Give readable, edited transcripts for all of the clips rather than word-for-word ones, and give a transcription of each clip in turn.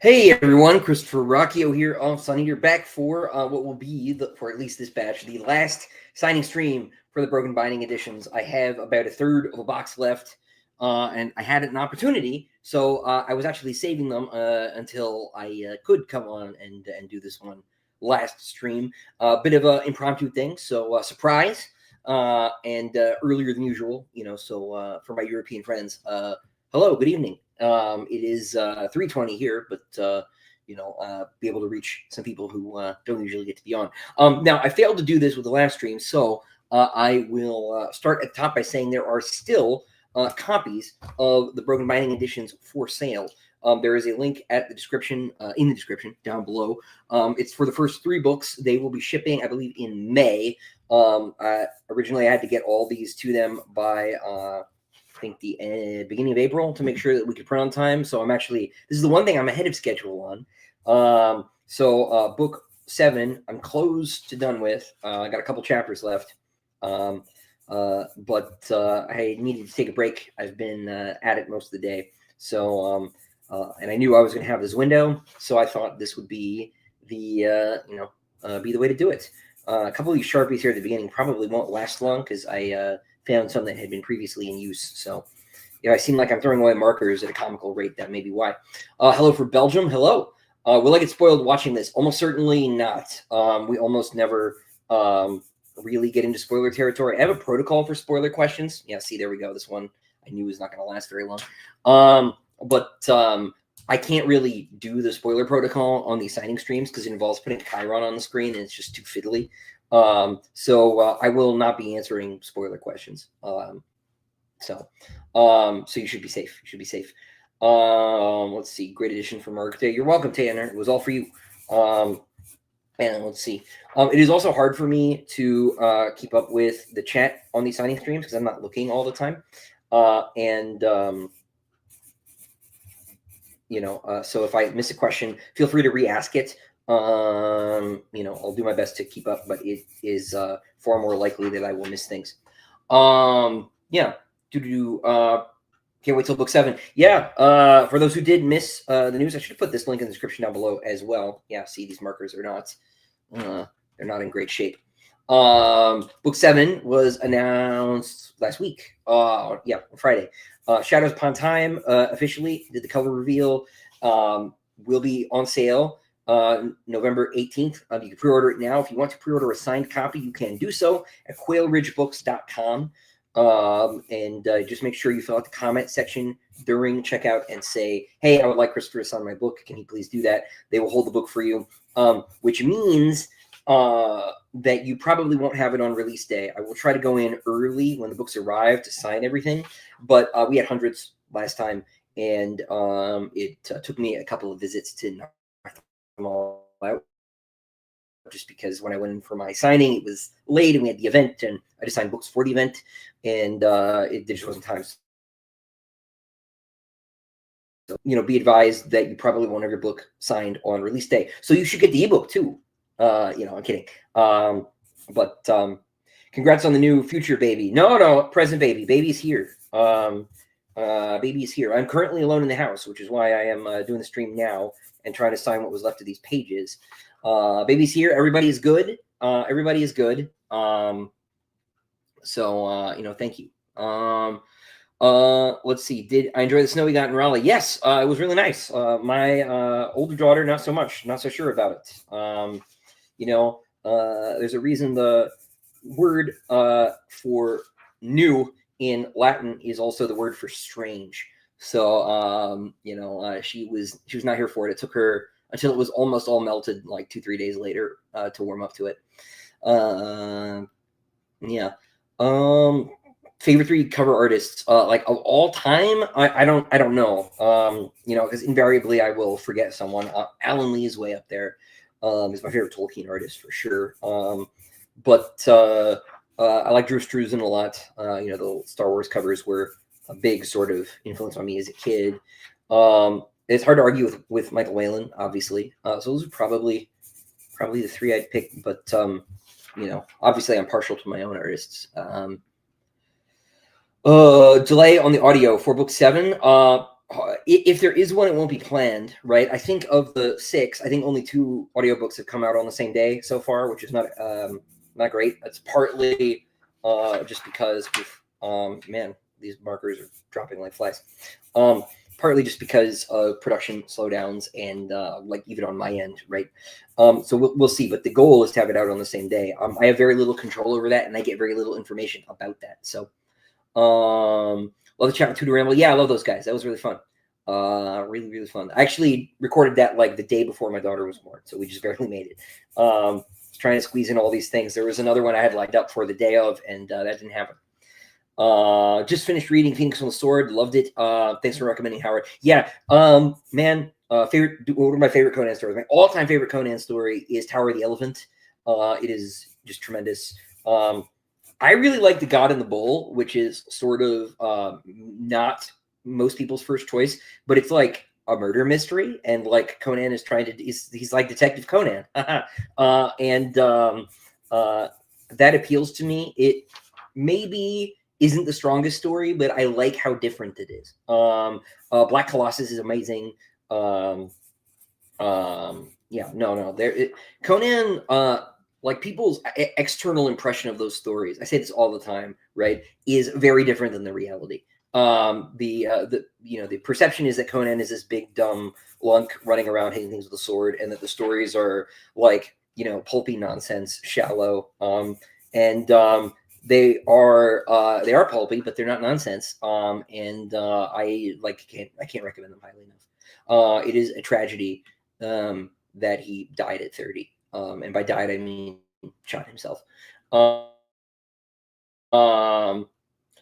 Hey everyone, Christopher Ruocchio here. Sonny, you're back for what will be, for at least this batch, the last signing stream for the Broken Binding editions. I have about a third of a box left, and I had an opportunity, so I was actually saving them until I could come on and do this one last stream. A bit of an impromptu thing, so surprise, and earlier than usual, so for my European friends, hello, good evening. It is 3:20 here, but be able to reach some people who don't usually get to be on. Now, I failed to do this with the last stream, so I will start at the top by saying there are still copies of the Broken Binding editions for sale. There is a link at the description, in the description down below. It's for the first 3 books. They will be shipping, I believe, in May. Originally, I had to get all these to them by I think the beginning of April to make sure that we could print on time. So this is the one thing I'm ahead of schedule on. Book 7, I'm close to done with. I got a couple chapters left. But I needed to take a break. I've been at it most of the day. So, and I knew I was going to have this window. So I thought this would be the, be the way to do it. A couple of these Sharpies here at the beginning probably won't last long because I found some that had been previously in use. So, I seem like I'm throwing away markers at a comical rate. That may be why. Hello for Belgium. Hello. Will I get spoiled watching this? Almost certainly not. We almost never really get into spoiler territory. I have a protocol for spoiler questions. Yeah, see, there we go. This one I knew was not going to last very long. I can't really do the spoiler protocol on these signing streams because it involves putting Chiron on the screen and it's just too fiddly. So I will not be answering spoiler questions. So you should be safe. You should be safe. Let's see. Great edition from Mark. You're welcome, Tanner. It was all for you. And let's see. It is also hard for me to keep up with the chat on these signing streams because I'm not looking all the time. So if I miss a question, feel free to re-ask it. I'll do my best to keep up, but it is far more likely that I will miss things. Can't wait till book 7. Yeah. For those who did miss the news, I should have put this link in the description down below as well. Yeah. See, these markers are not, they're not in great shape. Book 7 was announced last week. Friday. Shadows Upon Time officially did the cover reveal. Will be on sale November 18th. You can pre-order it now. If you want to pre-order a signed copy, you can do so at quailridgebooks.com. Just make sure you fill out the comment section during checkout and say, hey, I would like Christopher to sign my book. Can you please do that? They will hold the book for you, which means that you probably won't have it on release day. I will try to go in early when the books arrive to sign everything, but we had hundreds last time, and it took me a couple of visits to knock them all out, just because when I went in for my signing, it was late and we had the event, and I just signed books for the event, and it just wasn't time. So, be advised that you probably won't have your book signed on release day. So you should get the ebook too. I'm kidding. Congrats on the new future baby. No, present baby. Baby's here. Baby is here. I'm currently alone in the house, which is why I am doing the stream now and trying to sign what was left of these pages. Baby's here. Everybody is good. Everybody is good. Thank you. Let's see. Did I enjoy the snow we got in Raleigh? Yes, it was really nice. My older daughter, not so much. Not so sure about it. There's a reason the word for new in Latin is also the word for strange. So, she was not here for it. It took her until it was almost all melted, like 2-3 days later, to warm up to it. Favorite 3 cover artists, like of all time, I don't know. Because invariably I will forget someone. Alan Lee is way up there. Is my favorite Tolkien artist for sure. I like Drew Struzan a lot. The Star Wars covers were a big sort of influence on me as a kid. It's hard to argue with Michael Whalen, obviously. So those are probably the 3 I'd pick. But obviously I'm partial to my own artists. Delay on the audio for book 7. if there is one, it won't be planned, right? I think of the 6, I think only 2 audiobooks have come out on the same day so far, which is not great. That's partly just because man, these markers are dropping like flies. Partly just because of production slowdowns and like even on my end, right? So we'll see, but the goal is to have it out on the same day. I have very little control over that, and I get very little information about that. So love the chat with Tutor Ramble. Yeah, I love those guys. That was really fun. Really, really fun. I actually recorded that like the day before my daughter was born, so we just barely made it. Trying to squeeze in all these things. There was another one I had lined up for the day of, and that didn't happen. Just finished reading Phoenix on the Sword. Loved it. Thanks for recommending, Howard. Yeah, man, favorite, one of my favorite Conan stories. My all-time favorite Conan story is Tower of the Elephant. It is just tremendous. I really like The God in the Bowl, which is sort of not most people's first choice, but it's like a murder mystery, and like Conan is trying to, he's like Detective Conan. And that appeals to me. It maybe isn't the strongest story, but I like how different it is. Black Colossus is amazing. Yeah, no, Conan, like people's external impression of those stories, I say this all the time, right, is very different than the reality. The perception is that Conan is this big dumb lunk running around hitting things with a sword, and that the stories are like, pulpy nonsense, shallow, and they are pulpy, but they're not nonsense. And I can't recommend them highly enough. It is a tragedy that he died at 30. And by died, I mean shot himself. Do I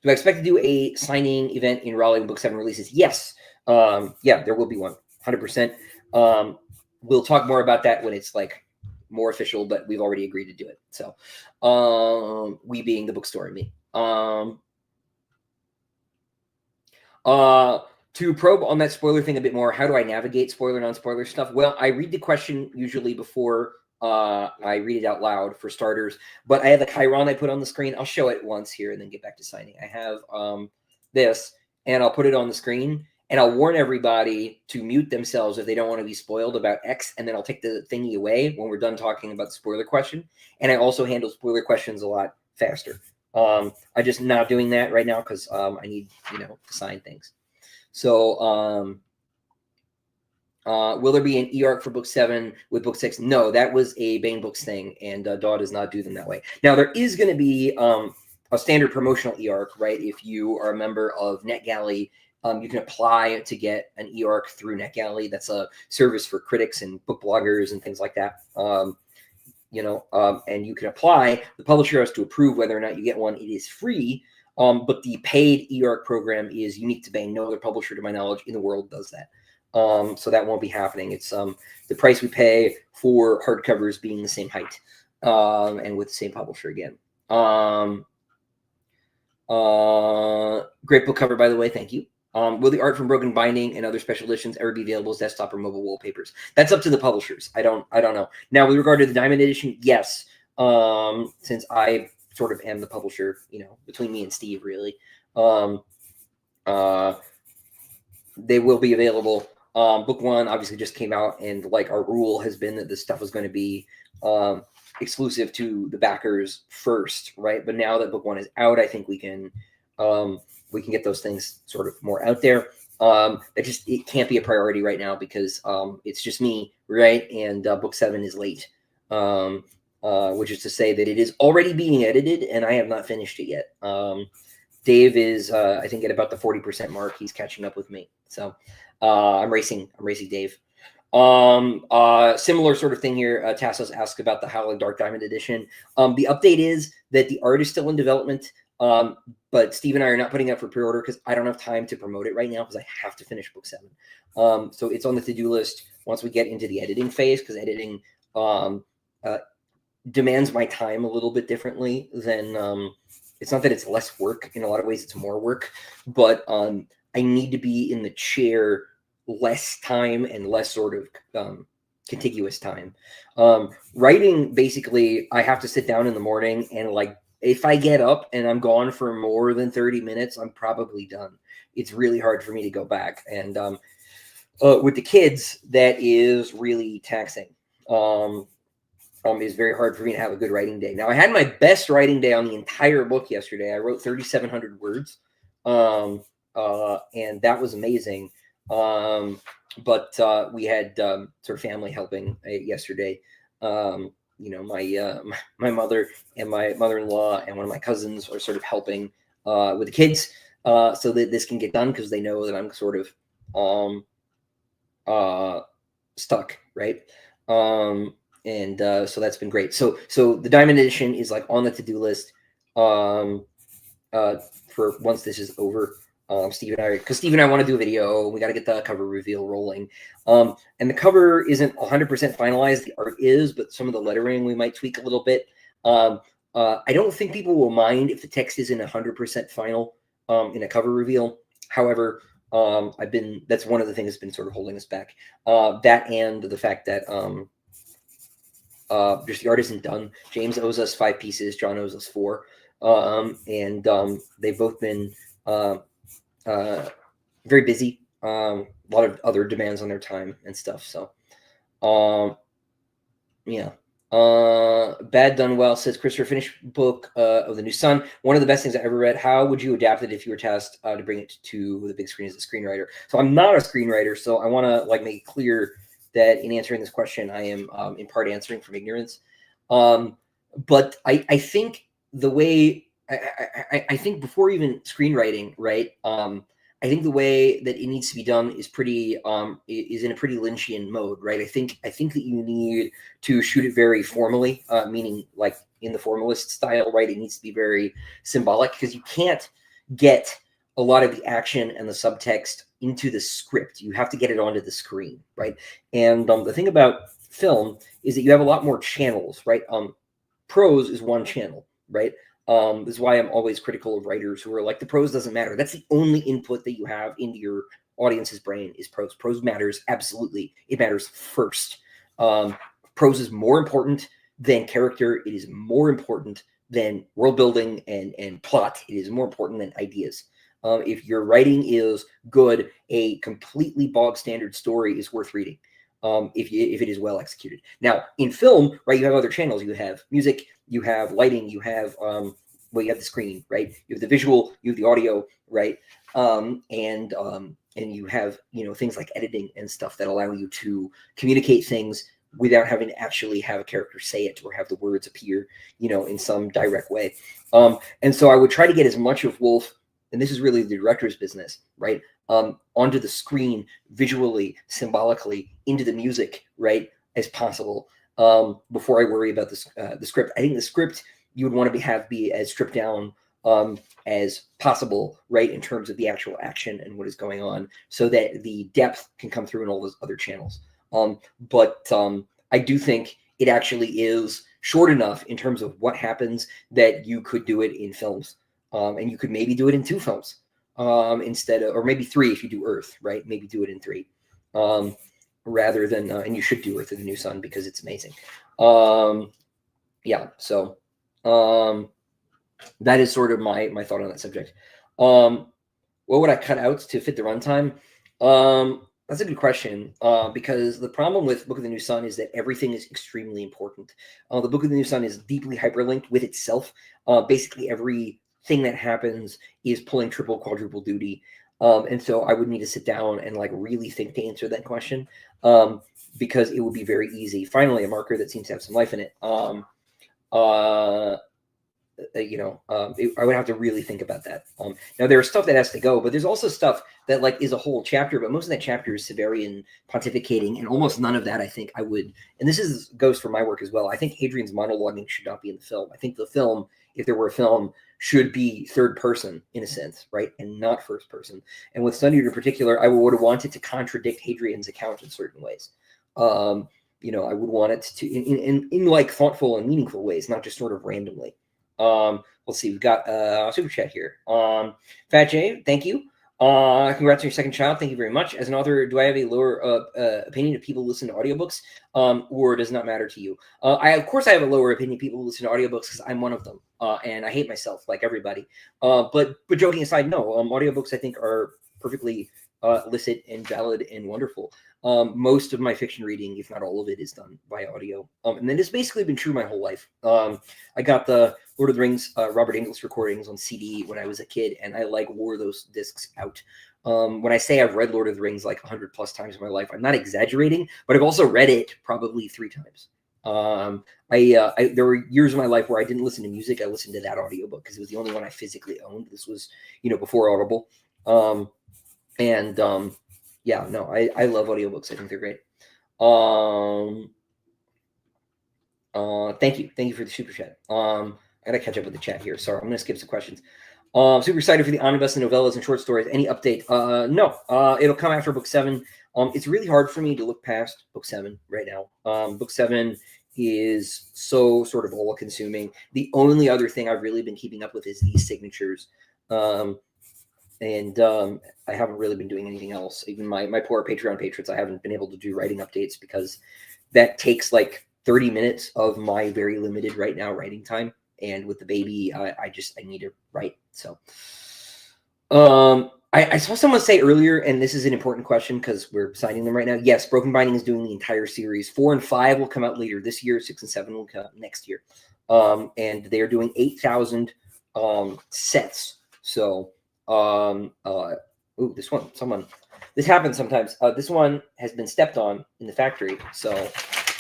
expect to do a signing event in Raleigh when Book 7 releases? Yes. Yeah, there will be one, 100%. We'll talk more about that when it's like more official, but we've already agreed to do it. So, we being the bookstore and me. To probe on that spoiler thing a bit more, how do I navigate spoiler, non-spoiler stuff? Well, I read the question usually before I read it out loud for starters, but I have a Chiron I put on the screen. I'll show it once here and then get back to signing. I have this, and I'll put it on the screen, and I'll warn everybody to mute themselves if they don't want to be spoiled about X, and then I'll take the thingy away when we're done talking about the spoiler question. And I also handle spoiler questions a lot faster. I'm just not doing that right now because I need, to sign things. So, will there be an e-arc for Book 7 with Book 6? No, that was a Bane Books thing, and DAW does not do them that way. Now, there is going to be a standard promotional e-arc, right? If you are a member of NetGalley, you can apply to get an e-arc through NetGalley. That's a service for critics and book bloggers and things like that. And you can apply. The publisher has to approve whether or not you get one. It is free, but the paid e-arc program is unique to Bane. No other publisher, to my knowledge, in the world does that. So that won't be happening. It's the price we pay for hardcovers being the same height, and with the same publisher again. Great book cover, by the way. Thank you. Will the art from Broken Binding and other special editions ever be available as desktop or mobile wallpapers? That's up to the publishers. I don't know. Now, with regard to the Diamond Edition, yes. Since I sort of am the publisher, between me and Steve, really. They will be available. Book 1 obviously just came out, and like our rule has been that this stuff is going to be exclusive to the backers first, right? But now that Book 1 is out, I think we can get those things sort of more out there. It can't be a priority right now because it's just me, right? And Book 7 is late, which is to say that it is already being edited, and I have not finished it yet. Dave is, I think, at about the 40% mark. He's catching up with me. So I'm racing Dave. Similar sort of thing here. Tassos asked about the Howling Dark Diamond edition. The update is that the art is still in development, but Steve and I are not putting up for pre-order because I don't have time to promote it right now because I have to finish Book 7. So it's on the to-do list once we get into the editing phase, because editing demands my time a little bit differently than it's not that it's less work. In a lot of ways, it's more work, but I need to be in the chair less time and less sort of contiguous time. Writing, basically, I have to sit down in the morning, and like if I get up and I'm gone for more than 30 minutes, I'm probably done. it's really hard for me to go back. And with the kids, that is really taxing. It's very hard for me to have a good writing day. Now, I had my best writing day on the entire book yesterday. I wrote 3,700 words, and that was amazing. But we had sort of family helping yesterday. My mother and my mother-in-law and one of my cousins are sort of helping with the kids so that this can get done, because they know that I'm sort of stuck, right? And so that's been great. So the Diamond Edition is like on the to-do list for once this is over. Steve and I want to do a video. We got to get the cover reveal rolling. And the cover isn't 100% finalized. The art is, but some of the lettering we might tweak a little bit. I don't think people will mind if the text isn't 100% final in a cover reveal. However, that's one of the things that's been sort of holding us back. That and the fact that just the art isn't done. James owes us 5 pieces. John owes us 4. And they've both been very busy. A lot of other demands on their time and stuff. So, yeah. Bad Done Well says, Christopher, finished book of The New Sun. One of the best things I ever read. How would you adapt it if you were tasked to bring it to the big screen as a screenwriter? So I'm not a screenwriter, so I want to make it clear that in answering this question, I am in part answering from ignorance. But I think the way I think before even screenwriting, right? I think the way that it needs to be done is is in a pretty Lynchian mode, right? I think that you need to shoot it very formally, meaning like in the formalist style, right? It needs to be very symbolic, because you can't get a lot of the action and the subtext into the script. You have to get it onto the screen, right? And the thing about film is that you have a lot more channels, right? Prose is one channel, right? This is why I'm always critical of writers who are like, the prose doesn't matter. That's the only input that you have into your audience's brain is prose. Prose matters, absolutely. It matters first. Prose is more important than character. It is more important than world building and plot. It is more important than ideas. If your writing is good, a completely bog standard story is worth reading. If it is well executed. Now, in film, right, you have other channels. You have music, you have lighting, you have you have the screen, right? You have the visual, you have the audio, right? And you have things like editing and stuff that allow you to communicate things without having to actually have a character say it or have the words appear, in some direct way. And so I would try to get as much of Wolf, and this is really the director's business, right? Onto the screen, visually, symbolically, into the music, right, as possible, before I worry about the script. I think the script you would want to be as stripped down as possible, right, in terms of the actual action and what is going on, so that the depth can come through in all those other channels. But I do think it actually is short enough in terms of what happens that you could do it in films, and you could maybe do it in 2 films. Instead of, or maybe 3 if you do Earth, right? Maybe do it in 3, rather than, and you should do Earth of the New Sun because it's amazing. Yeah, so that is sort of my thought on that subject. What would I cut out to fit the runtime? That's a good question, because the problem with Book of the New Sun is that everything is extremely important. The Book of the New Sun is deeply hyperlinked with itself. Basically, every thing that happens is pulling triple, quadruple duty. And so I would need to sit down and really think to answer that question, because it would be very easy. Finally, a marker that seems to have some life in it. I would have to really think about that. Now there's stuff that has to go, but there's also stuff that is a whole chapter, but most of that chapter is Severian pontificating, and almost none of that I think I would, and this goes for my work as well. I think Hadrian's monologuing should not be in the film. I think the film, if there were a film, should be third person in a sense, right? And not first person. And with Sundered in particular, I would have wanted to contradict Hadrian's account in certain ways. I would want it to, in thoughtful and meaningful ways, not just sort of randomly. Let's see, we've got a super chat here. Fat J, thank you. Congrats on your second child. Thank you very much. As an author, do I have a lower opinion of people who listen to audiobooks, or does it not matter to you? Of course I have a lower opinion of people who listen to audiobooks because I'm one of them, and I hate myself like everybody. But joking aside, no, audiobooks I think are perfectly licit and valid and wonderful. Most of my fiction reading, if not all of it, is done by audio. And then it's basically been true my whole life. I got the Lord of the Rings Robert Inglis recordings on CD when I was a kid, and I like wore those discs out. When I say I've read Lord of the Rings like 100 plus times in my life, I'm not exaggerating, but I've also read it probably 3 times. There were years of my life where I didn't listen to music. I listened to that audiobook because it was the only one I physically owned. This was, before Audible. Yeah, no, I love audiobooks. I think they're great. Thank you for the super chat. I gotta catch up with the chat here. Sorry, I'm gonna skip some questions. Super excited for the omnibus and novellas and short stories. Any update? No. It'll come after book 7. It's really hard for me to look past book 7 right now. Book 7 is so sort of all-consuming. The only other thing I've really been keeping up with is these signatures. I haven't really been doing anything else. Even my poor Patreon patrons, I haven't been able to do writing updates because that takes like 30 minutes of my very limited right now writing time. And with the baby, I need to write. So I saw someone say earlier, and this is an important question because we're signing them right now. Yes, Broken Binding is doing the entire series. 4 and 5 will come out later this year. 6 and 7 will come out next year. And they're doing 8,000 sets. So this happens sometimes. This one has been stepped on in the factory. So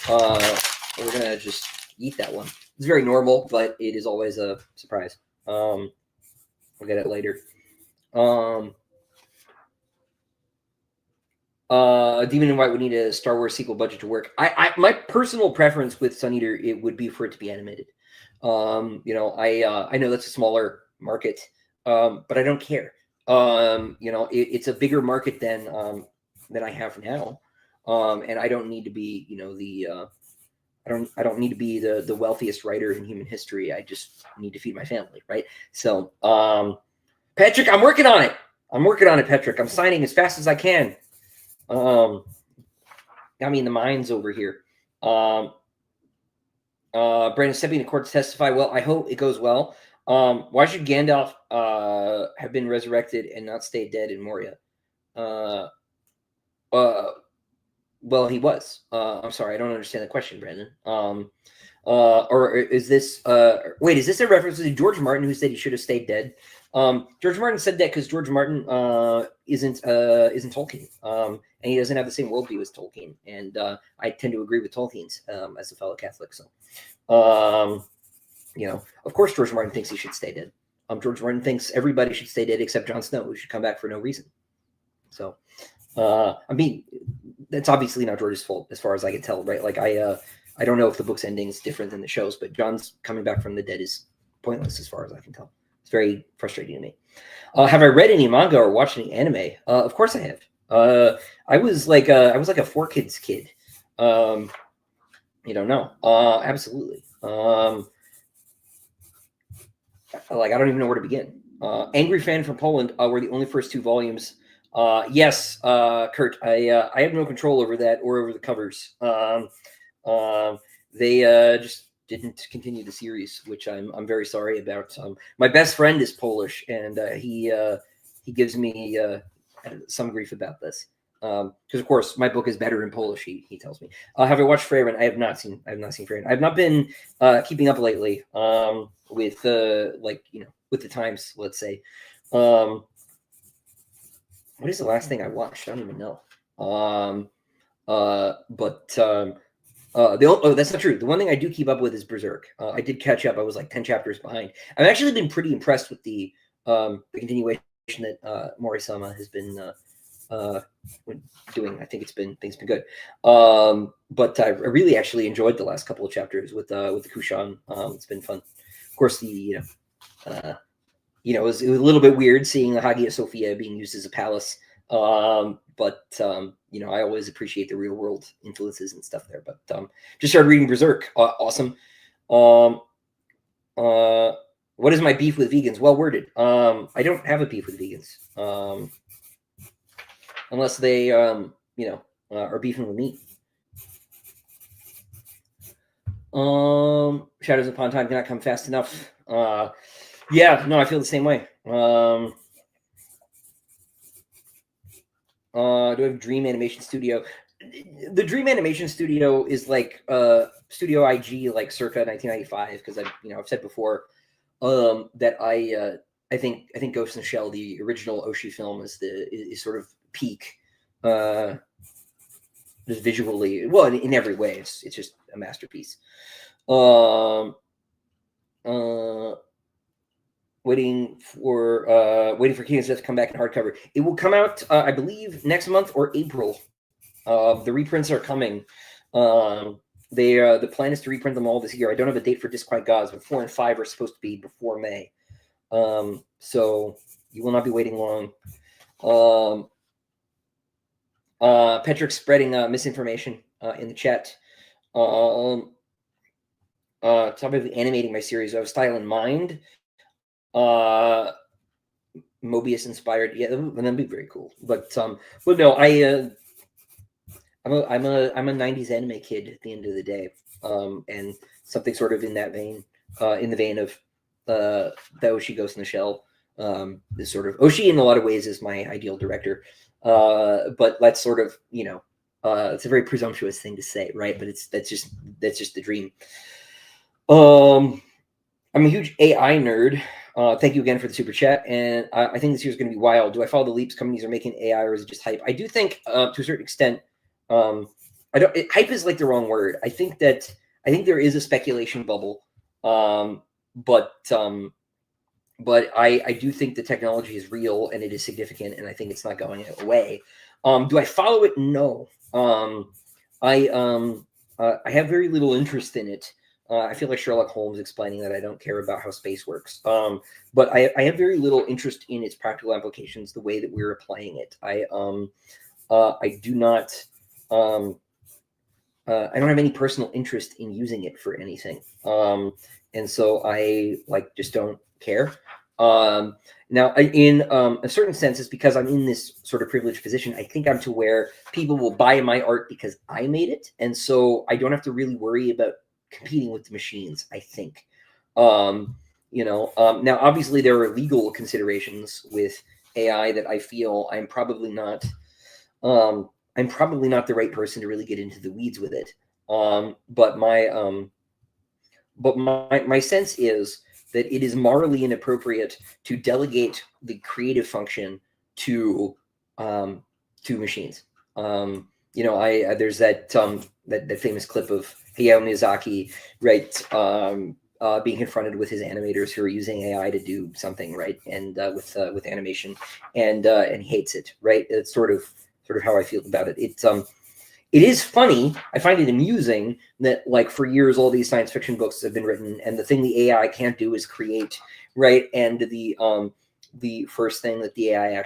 we're going to just eat that one. It's very normal, but it is always a surprise. We'll get it later. Demon and White would need a Star Wars sequel budget to work. My personal preference with Sun Eater, it would be for it to be animated. I know that's a smaller market, but I don't care. It's a bigger market than I have now, and I don't need to be, I don't need to be the wealthiest writer in human history. I just need to feed my family, right? So, Patrick, I'm working on it. Patrick. I'm signing as fast as I can. Got me in the mines over here. Brandon stepping to court to testify. Well, I hope it goes well. Why should Gandalf have been resurrected and not stay dead in Moria? Well, he was. I'm sorry, I don't understand the question, Brandon. Or is this? Wait, is this a reference to George Martin, who said he should have stayed dead? George Martin said that because George Martin isn't Tolkien, and he doesn't have the same worldview as Tolkien. And I tend to agree with Tolkien's as a fellow Catholic. So, of course, George Martin thinks he should stay dead. George Martin thinks everybody should stay dead except Jon Snow, who should come back for no reason. So, that's obviously not George's fault, as far as I can tell, right? Like I don't know if the book's ending is different than the show's, but John's coming back from the dead is pointless, as far as I can tell. It's very frustrating to me. Have I read any manga or watched any anime? Of course I have. I was like a 4Kids kid. No, absolutely. I don't even know where to begin. Angry Fan from Poland were the only first 2 volumes. Yes, Kurt, I have no control over that or over the covers. They just didn't continue the series, which I'm very sorry about. My best friend is Polish, and he gives me some grief about this. Because of course my book is better in Polish. He tells me. Have I watched Freyren? I have not seen Freyren. I've not been keeping up lately. With with the times, let's say. What is the last thing I watched? I don't even know. That's not true. The one thing I do keep up with is Berserk. I did catch up. I was like 10 chapters behind. I've actually been pretty impressed with the continuation that Mori-sama has been doing. I think it's been good. But I really actually enjoyed the last couple of chapters with the Kushan. It's been fun. Of course, it was a little bit weird seeing the Hagia Sophia being used as a palace. But I always appreciate the real world influences and stuff there. But just started reading Berserk. Awesome. What is my beef with vegans? Well worded. I don't have a beef with vegans. Unless they, are beefing with me. Shadows Upon Time cannot come fast enough. Yeah, no, I feel the same way. Do I have Dream Animation Studio? The Dream Animation Studio is like Studio IG, like circa 1995, because I've said before that I think Ghost in the Shell, the original Oshii film, is sort of peak, just visually, well, in every way. It's just a masterpiece. Um, uh, waiting for Kingdom Death to come back in hardcover. It will come out, I believe, next month or April. The reprints are coming. The plan is to reprint them all this year. I don't have a date for Disquiet Gods, but 4 and 5 are supposed to be before May. So you will not be waiting long. Patrick's spreading misinformation in the chat. Talking about animating my series, I have style in mind. Mobius inspired, yeah, that'd be very cool. But no, I'm a 90s anime kid at the end of the day, and something sort of in that vein, in the vein of the Oshii Ghost in the Shell. This sort of Oshii in a lot of ways is my ideal director, but that's sort of it's a very presumptuous thing to say, right? But that's just the dream. I'm a huge AI nerd. Thank you again for the super chat, and I think this year's going to be wild. Do I follow the leaps companies are making AI, or is it just hype? I do think, to a certain extent, hype is like the wrong word. I think there is a speculation bubble, but I do think the technology is real and it is significant, and I think it's not going away. Do I follow it? No. I have very little interest in it. I feel like Sherlock Holmes explaining that I don't care about how space works. But I have very little interest in its practical applications, the way that we're applying it. I do not. I don't have any personal interest in using it for anything, and so I just don't care. Now, in a certain sense, it's because I'm in this sort of privileged position. I think I'm to where people will buy my art because I made it, and so I don't have to really worry about competing with the machines, I think. Now obviously there are legal considerations with AI that I feel I'm probably not the right person to really get into the weeds with it. But my sense is that it is morally inappropriate to delegate the creative function to machines. There's that famous clip of Hayao Miyazaki, right, being confronted with his animators who are using AI to do something, right, and with animation, and he hates it, right. It's sort of how I feel about it. It is funny. I find it amusing that, like, for years, all these science fiction books have been written, and the thing the AI can't do is create, right? And the first thing that the AI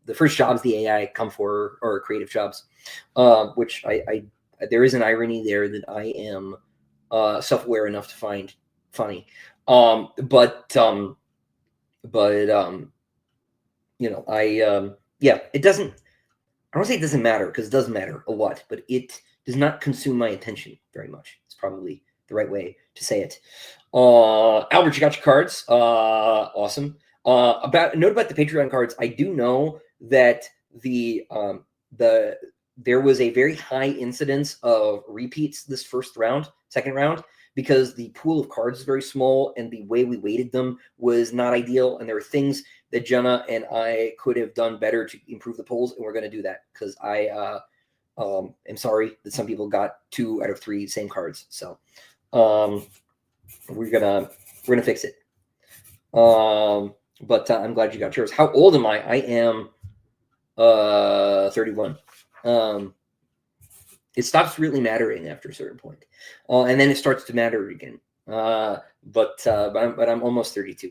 the first jobs the AI come for are creative jobs, which I there is an irony there that I am self-aware enough to find funny. It doesn't. I don't say it doesn't matter, because it does matter a lot, but it does not consume my attention very much. It's probably the right way to say it. Albert, you got your cards. Awesome. Note about the Patreon cards. I do know that there was a very high incidence of repeats this second round, because the pool of cards is very small and the way we weighted them was not ideal, and there were things that Jenna and I could have done better to improve the polls, and we're going to do that, because I am sorry that some people got 2 out of 3 same cards. So we're gonna fix it. But I'm glad you got yours. How old am I? I am 31. It stops really mattering after a certain point, and then it starts to matter again. But I'm almost 32.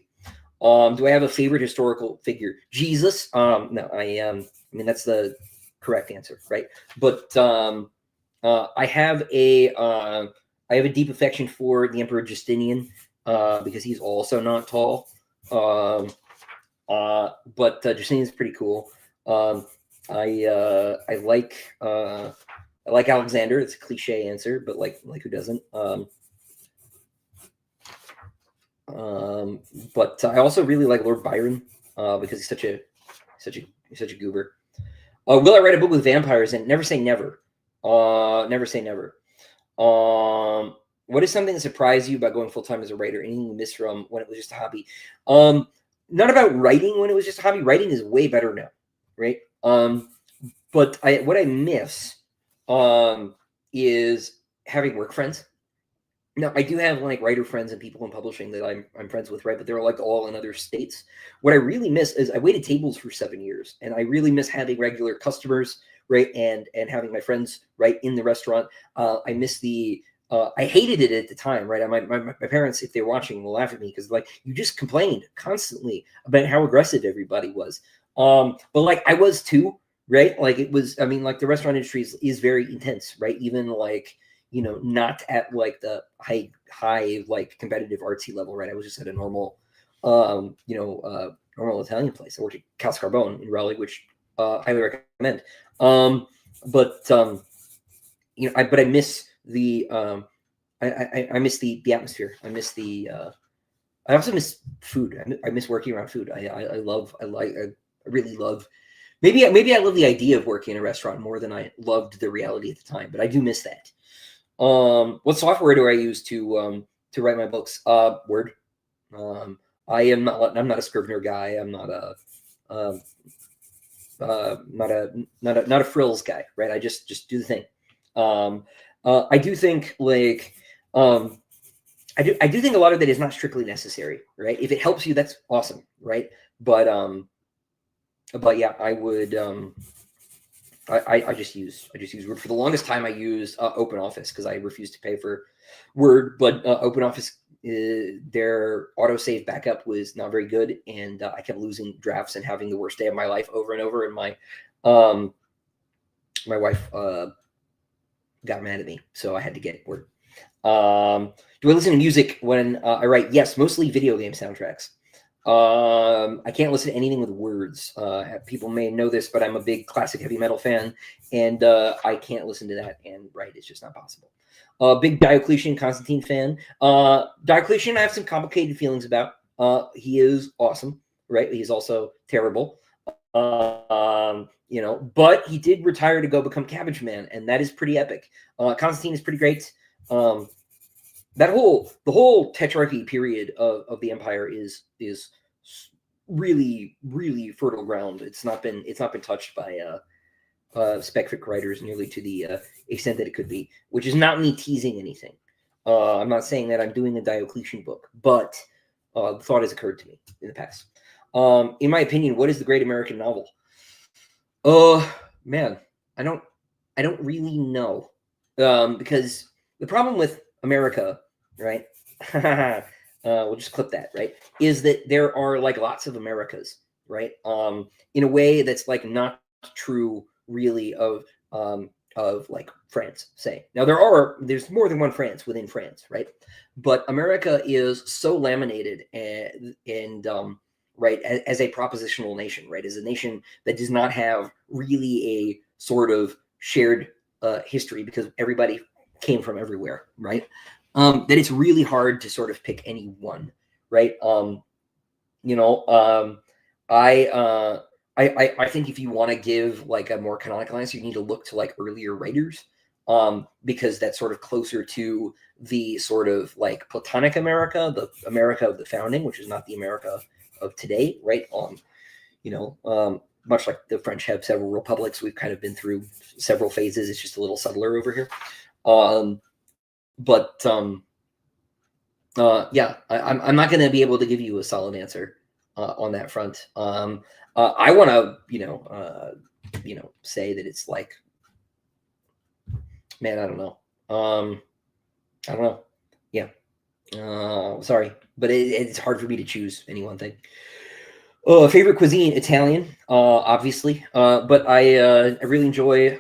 Do I have a favorite historical figure? Jesus. No, I mean, that's the correct answer, right? But I have a deep affection for the Emperor Justinian, because he's also not tall. But Justinian's pretty cool. I like Alexander. It's a cliche answer, but like who doesn't? But I also really like Lord Byron, because he's such a goober. Will I write a book with vampires? And never say never. Never say never. What is something that surprised you about going full time as a writer? Anything you missed from when it was just a hobby? Not about writing when it was just a hobby. Writing is way better now, right? But what I miss is having work friends. Now, I do have like writer friends and people in publishing that I'm friends with, right? But they're like all in other states. What I really miss is I waited tables for 7 years, and I really miss having regular customers, right? And having my friends right in the restaurant. I miss the I hated it at the time, right? My parents, if they're watching, will laugh at me because like you just complained constantly about how aggressive everybody was. But like I was too, right? Like it was. I mean, like the restaurant industry is very intense, right? Even like not at like the high like competitive artsy level, right? I was just at a normal, normal Italian place. I worked at Casa Carbone in Raleigh, which highly recommend. But but I miss the I miss the atmosphere. I miss the I also miss food. I miss working around food. I really love. Maybe I love the idea of working in a restaurant more than I loved the reality at the time. But I do miss that. What software do I use to write my books? Word. I'm not a Scrivener guy. I'm not a not a frills guy, right? I just do the thing. I do think like I do think a lot of that is not strictly necessary, right? If it helps you, that's awesome, right? But yeah, I would I just use Word. For the longest time I used Open Office because I refused to pay for Word, but Open Office their autosave backup was not very good, and I kept losing drafts and having the worst day of my life over and over. And my wife got mad at me, so I had to get Word. Do I listen to music when I write? Yes, mostly video game soundtracks. I can't listen to anything with words. People may know this, but I'm a big classic heavy metal fan, and I can't listen to that and write. It's just not possible. Big Diocletian Constantine fan. Diocletian, I have some complicated feelings about. He is awesome, right? He's also terrible. But he did retire to go become Cabbage Man, and that is pretty epic. Constantine is pretty great. The whole Tetrarchy period of the Empire is really, really fertile ground. It's not been touched by spec-fic writers nearly to the extent that it could be, which is not me teasing anything. I'm not saying that I'm doing a Diocletian book, but the thought has occurred to me in the past. In my opinion, what is the great American novel? Man, I don't really know, because the problem with America, right? We'll just clip that, right? Is that there are like lots of Americas, right? In a way that's like not true really of like France, say. Now there's more than one France within France, right? But America is so laminated and right, as a propositional nation, right? As a nation that does not have really a sort of shared history because everybody came from everywhere, right? That it's really hard to sort of pick any one, right? I think if you want to give like a more canonical answer, you need to look to like earlier writers, because that's sort of closer to the sort of like Platonic America, the America of the founding, which is not the America of today, right? Much like the French have several republics, we've kind of been through several phases. It's just a little subtler over here. Yeah, I'm not going to be able to give you a solid answer on that front. I want to, say that it's like, man, I don't know. I don't know. Yeah. Sorry, but it's hard for me to choose any one thing. Favorite cuisine, Italian, obviously. But I really enjoy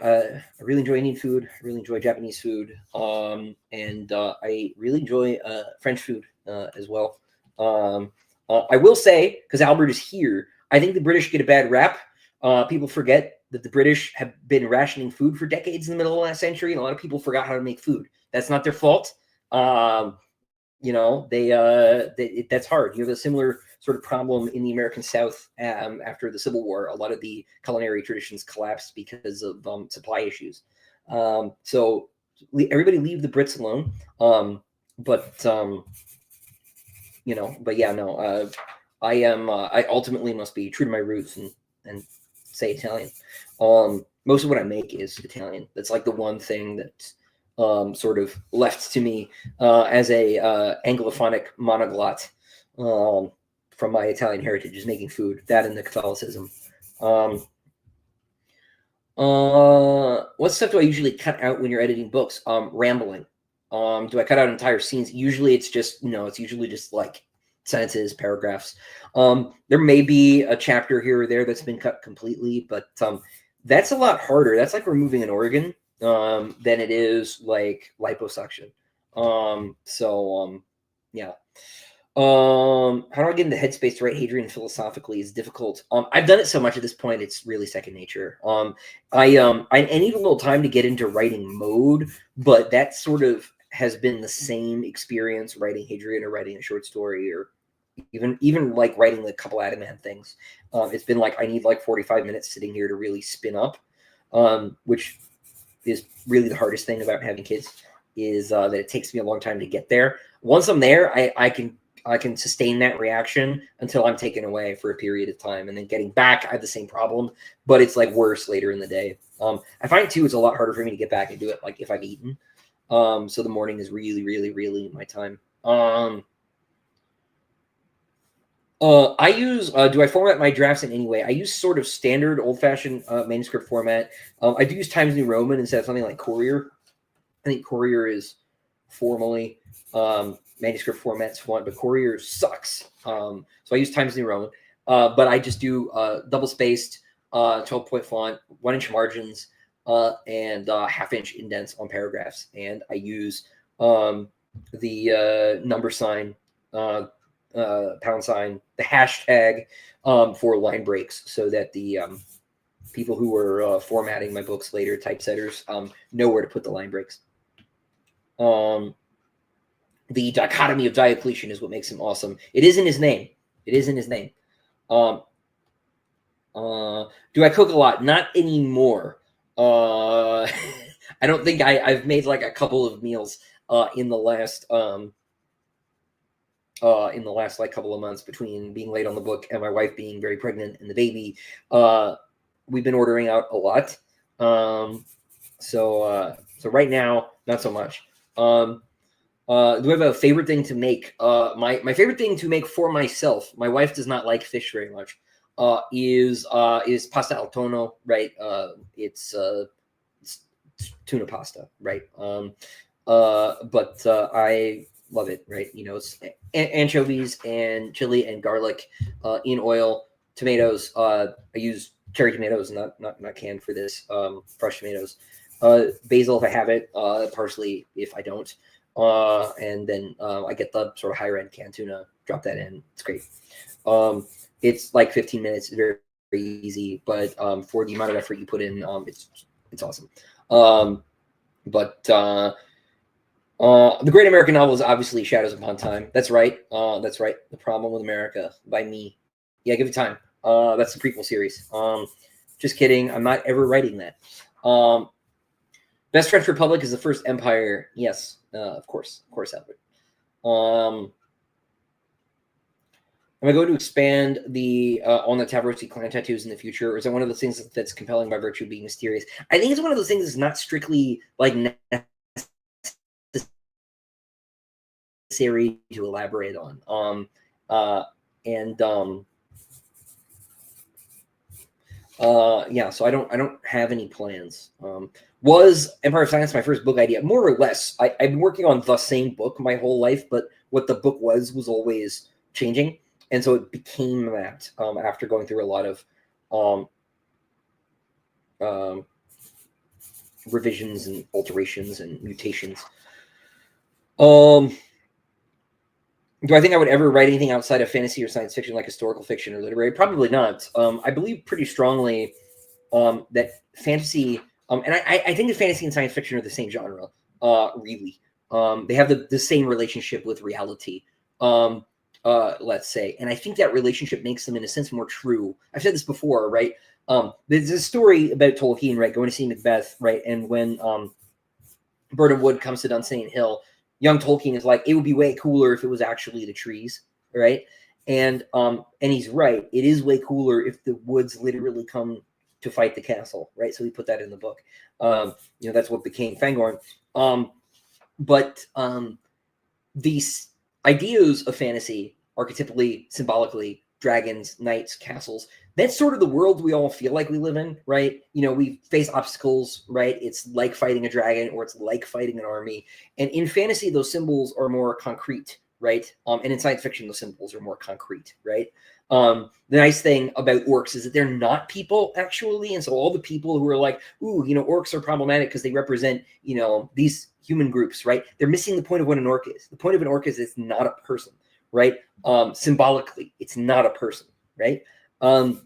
Indian food. I really enjoy Japanese food. And I really enjoy French food as well. I will say, because Albert is here, I think the British get a bad rap. People forget that the British have been rationing food for decades in the middle of the last century, and a lot of people forgot how to make food. That's not their fault. That's hard. You have a similar sort of problem in the American South after the Civil War. A lot of the culinary traditions collapsed because of supply issues. So everybody leave the Brits alone. But but yeah, no. I am. I ultimately must be true to my roots and say Italian. Most of what I make is Italian. That's like the one thing that sort of left to me as a Anglophonic monoglot from my Italian heritage is making food. That and the Catholicism. What stuff do I usually cut out when you're editing books? Rambling. Do I cut out entire scenes? Usually it's just, it's usually just like sentences, paragraphs. There may be a chapter here or there that's been cut completely, but that's a lot harder. That's like removing an organ than it is like liposuction. Yeah. How do I get into headspace to write Hadrian philosophically is difficult. I've done it so much at this point, it's really second nature. I need a little time to get into writing mode, but that sort of has been the same experience writing Hadrian or writing a short story or even like writing the couple Adamant things. It's been like I need like 45 minutes sitting here to really spin up, which is really the hardest thing about having kids is that it takes me a long time to get there. Once I'm there, I can sustain that reaction until I'm taken away for a period of time. And then getting back, I have the same problem, but it's like worse later in the day. I find too, it's a lot harder for me to get back and do it like if I've eaten. So the morning is really, really, really my time. I use, do I format my drafts in any way? I use sort of standard old-fashioned manuscript format. I do use Times New Roman instead of something like Courier. I think Courier is formally manuscript formats font, but Courier sucks. So I use Times New Roman, but I just do double-spaced 12-point font, 1-inch margins, and half-inch indents on paragraphs. And I use the number sign, pound sign, the hashtag for line breaks so that the people who are formatting my books later, typesetters, know where to put the line breaks. The dichotomy of Diocletian is what makes him awesome. It is in his name. It is in his name. Do I cook a lot? Not anymore. I don't think I've made like a couple of meals in the last like couple of months between being late on the book and my wife being very pregnant and the baby. We've been ordering out a lot. So right now, not so much. Do I have a favorite thing to make? My favorite thing to make for myself, my wife does not like fish very much, is pasta al tonno, right? It's tuna pasta, right? But I love it, right? It's anchovies and chili and garlic in oil, tomatoes. I use cherry tomatoes, not canned for this, fresh tomatoes. Basil if I have it, parsley if I don't. And then I get the sort of higher end canned tuna, drop that in. It's great. It's like 15 minutes, very, very easy, but for the amount of effort you put in, it's awesome. But the great American novel is obviously Shadows Upon Time. That's right. That's right. The Problem with America by me. Yeah, give it time. That's the prequel series. Just kidding. I'm not ever writing that. Best French Republic is the first empire. Yes, of course, Albert. Am I going to expand the on the Tavrosi clan tattoos in the future, or is it one of those things that's compelling by virtue of being mysterious? I think it's one of those things that's not strictly like necessary to elaborate on. Yeah, so I don't have any plans. Was Empire of Silence my first book idea? More or less. I've been working on the same book my whole life, but what the book was always changing. And so it became that after going through a lot of revisions and alterations and mutations. Do I think I would ever write anything outside of fantasy or science fiction, like historical fiction or literary? Probably not. I believe pretty strongly that fantasy, and I think that fantasy and science fiction are the same genre, really. They have the same relationship with reality. let's say. And I think that relationship makes them, in a sense, more true. I've said this before, right? There's a story about Tolkien, right, going to see Macbeth, right? And when Bird Wood comes to Dunsane Hill, young Tolkien is like, it would be way cooler if it was actually the trees, right? And he's right. It is way cooler if the woods literally come to fight the castle, right? So he put that in the book. That's what became Fangorn. But these ideas of fantasy, archetypally, symbolically, dragons, knights, castles, that's sort of the world we all feel like we live in, right? We face obstacles, right? It's like fighting a dragon, or it's like fighting an army. And in fantasy, those symbols are more concrete, right? And in science fiction, those symbols are more concrete, right? The nice thing about orcs is that they're not people, actually. And so all the people who are like, ooh, orcs are problematic because they represent, these human groups, right? They're missing the point of what an orc is. The point of an orc is it's not a person, right? Symbolically, it's not a person, right? Now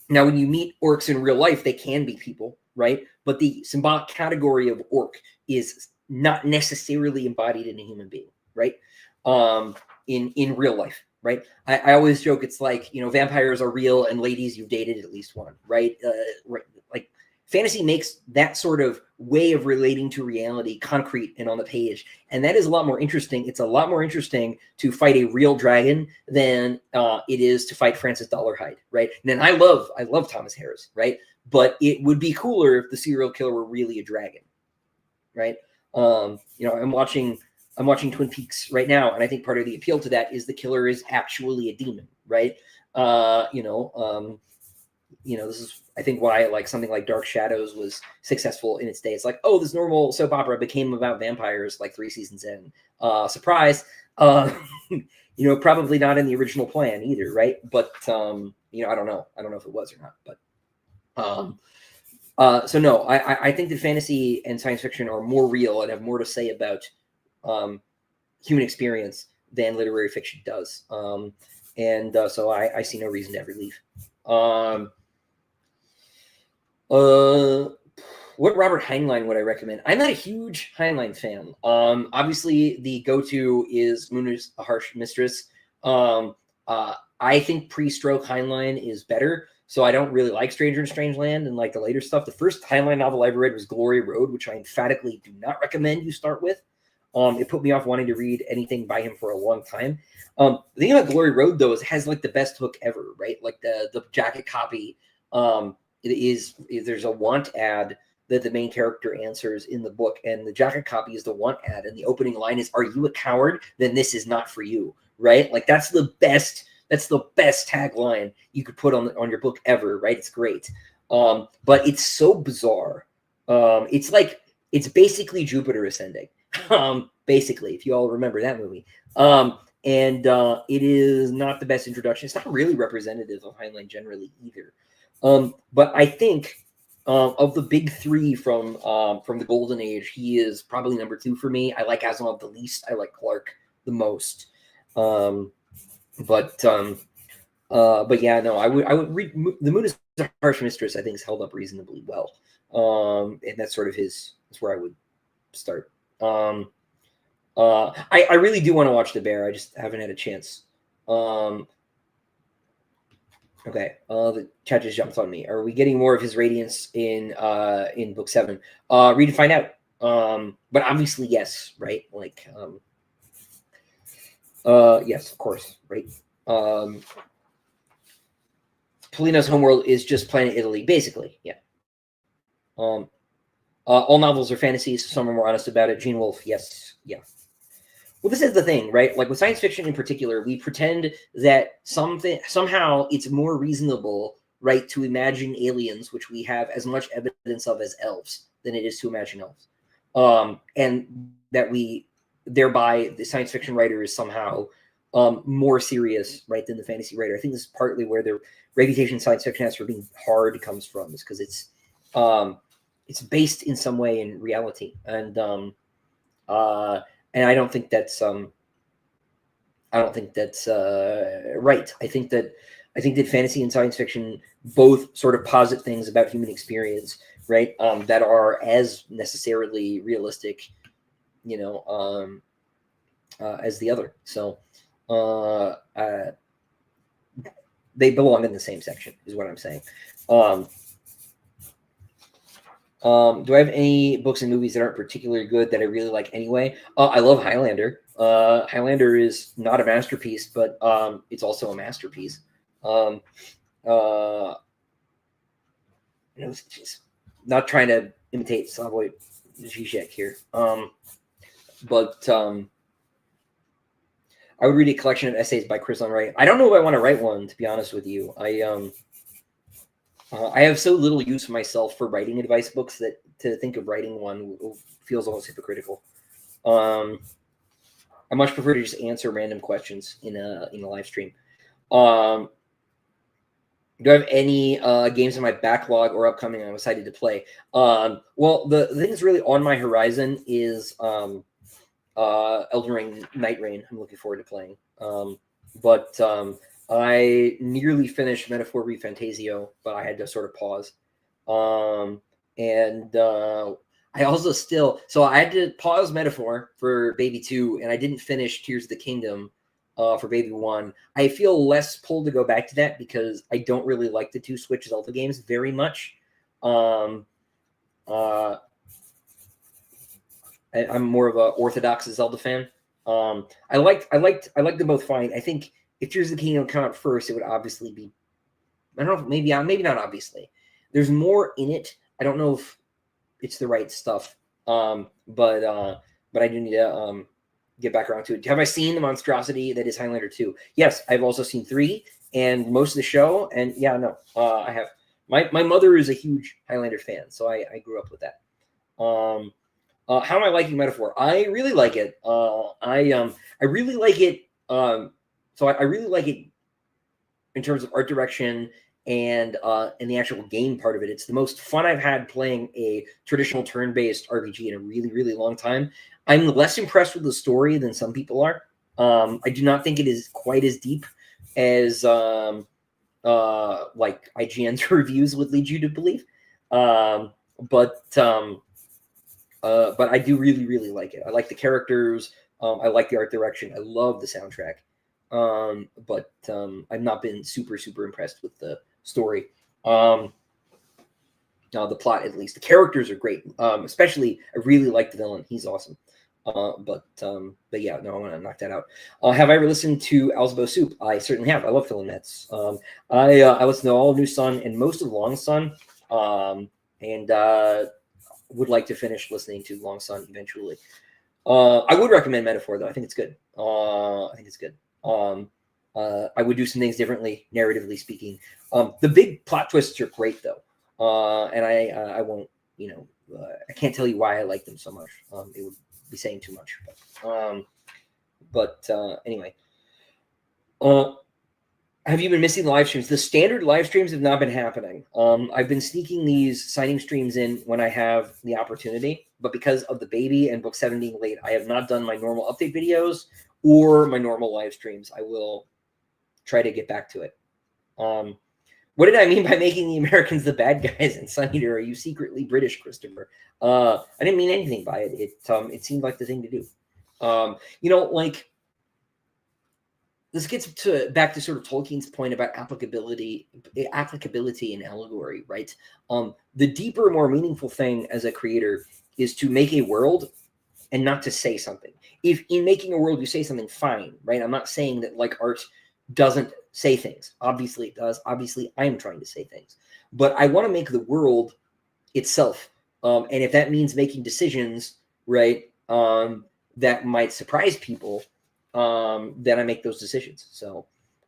when you meet orcs in real life, they can be people, right? But the symbolic category of orc is not necessarily embodied in a human being, right? In real life, right? I always joke, it's like, vampires are real and ladies, you've dated at least one, right? Right. Like, fantasy makes that sort of way of relating to reality concrete and on the page. And that is a lot more interesting. It's a lot more interesting to fight a real dragon than it is to fight Francis Dolarhyde, right? And I love Thomas Harris, right? But it would be cooler if the serial killer were really a dragon, right? I'm watching Twin Peaks right now, and I think part of the appeal to that is the killer is actually a demon, right? This is, I think, why like something like Dark Shadows was successful in its day. It's like, oh, this normal soap opera became about vampires like 3 seasons in. Surprise. Probably not in the original plan either, right? But I don't know if it was or not. But so no, I think that fantasy and science fiction are more real and have more to say about human experience than literary fiction does. So I see no reason to ever leave. What Robert Heinlein would I recommend? I'm not a huge Heinlein fan. Obviously, the go-to is Moon is a Harsh Mistress. I think pre-stroke Heinlein is better, so I don't really like Stranger in Strangeland and like the later stuff. The first Heinlein novel I ever read was Glory Road, which I emphatically do not recommend you start with. It put me off wanting to read anything by him for a long time. The thing about Glory Road, though, is it has like the best hook ever, right? Like the jacket copy. There's a want ad that the main character answers in the book, and the jacket copy is the want ad, and the opening line is, "Are you a coward? Then this is not for you." Right? Like that's the best tagline you could put on your book ever, right? It's great. But it's so bizarre. It's basically Jupiter Ascending. Basically, if you all remember that movie. It is not the best introduction. It's not really representative of Heinlein generally either. But I think of the big three from the Golden Age, he is probably number 2 for me. I like Asimov the least. I like Clarke the most. But yeah, no, I would read The Moon is a Harsh Mistress. I think is held up reasonably well. And that's sort of that's where I would start. I really do want to watch The Bear. I just haven't had a chance. Okay, the chat just jumped on me. Are we getting more of his radiance in book 7? Read and find out. But obviously, yes, right? Like, yes, of course, right? Polino's homeworld is just Planet Italy, basically. Yeah. All novels are fantasies. Some are more honest about it. Gene Wolfe, yes, yeah. Well, this is the thing, right? Like with science fiction in particular, we pretend that somehow it's more reasonable, right, to imagine aliens, which we have as much evidence of as elves, than it is to imagine elves. And that thereby the science fiction writer is somehow more serious, right, than the fantasy writer. I think this is partly where the reputation science fiction has for being hard comes from, is because it's based in some way in reality. And I don't think that's right. I think that fantasy and science fiction both sort of posit things about human experience, right, that are as necessarily realistic, as the other. So they belong in the same section, is what I'm saying. Do I have any books and movies that aren't particularly good that I really like anyway? I love Highlander. Highlander is not a masterpiece, but it's also a masterpiece. Um, uh, just not trying to imitate Slavoj Žižek here, but I would read a collection of essays by Chris on Wright. I don't know if I want to write one, to be honest with you. I have so little use for myself for writing advice books that to think of writing one feels almost hypocritical. I much prefer to just answer random questions in a live stream. Do I have any games in my backlog or upcoming I'm excited to play? Well, the thing that's really on my horizon is Elden Ring Night Rain. I'm looking forward to playing. But I nearly finished Metaphor Refantasio, but I had to sort of pause. And I also so I had to pause Metaphor for Baby 2, and I didn't finish Tears of the Kingdom for Baby 1. I feel less pulled to go back to that because I don't really like the two Switch Zelda games very much. I'm more of an orthodox Zelda fan. I liked them both fine. I think if Tears of the Kingdom come out first, it would obviously be, I don't know, maybe not obviously. There's more in it. I don't know if it's the right stuff. But I do need to get back around to it. Have I seen the monstrosity that is Highlander 2? Yes, I've also seen 3 and most of the show. And yeah, no, I have. My mother is a huge Highlander fan, so I grew up with that. How am I liking Metaphor? I really like it. I really like it. So I really like it in terms of art direction and the actual game part of it. It's the most fun I've had playing a traditional turn-based RPG in a really, really long time. I'm less impressed with the story than some people are. I do not think it is quite as deep as like IGN's reviews would lead you to believe. But I do really, really like it. I like the characters. I like the art direction. I love the soundtrack. But I've not been super, super impressed with the story. The plot, at least. The characters are great. Especially, I really like the villain. He's awesome. But yeah, no, I want to knock that out. Have I ever listened to Alzabo Soup? I certainly have. I love Phil and Nets. I listened to all of New Sun and most of Long Sun. And would like to finish listening to Long Sun eventually. I would recommend Metaphor, though. I think it's good. I would do some things differently, narratively speaking. The big plot twists are great, though. And I won't, I can't tell you why I like them so much. It would be saying too much. But anyway. Have you been missing the live streams? The standard live streams have not been happening. I've been sneaking these signing streams in when I have the opportunity, but because of the baby and book 7 being late, I have not done my normal update videos or my normal live streams. I will try to get back to it. What did I mean by making the Americans the bad guys in Sun Eater? Are you secretly British, Christopher? I didn't mean anything by it. It seemed like the thing to do. This gets back to sort of Tolkien's point about applicability and allegory, right? The deeper, more meaningful thing as a creator is to make a world and not to say something. If in making a world you say something, fine, right? I'm not saying that like art doesn't say things. Obviously it does. Obviously I'm trying to say things. But I want to make the world itself. And if that means making decisions, right, that might surprise people, then I make those decisions. So,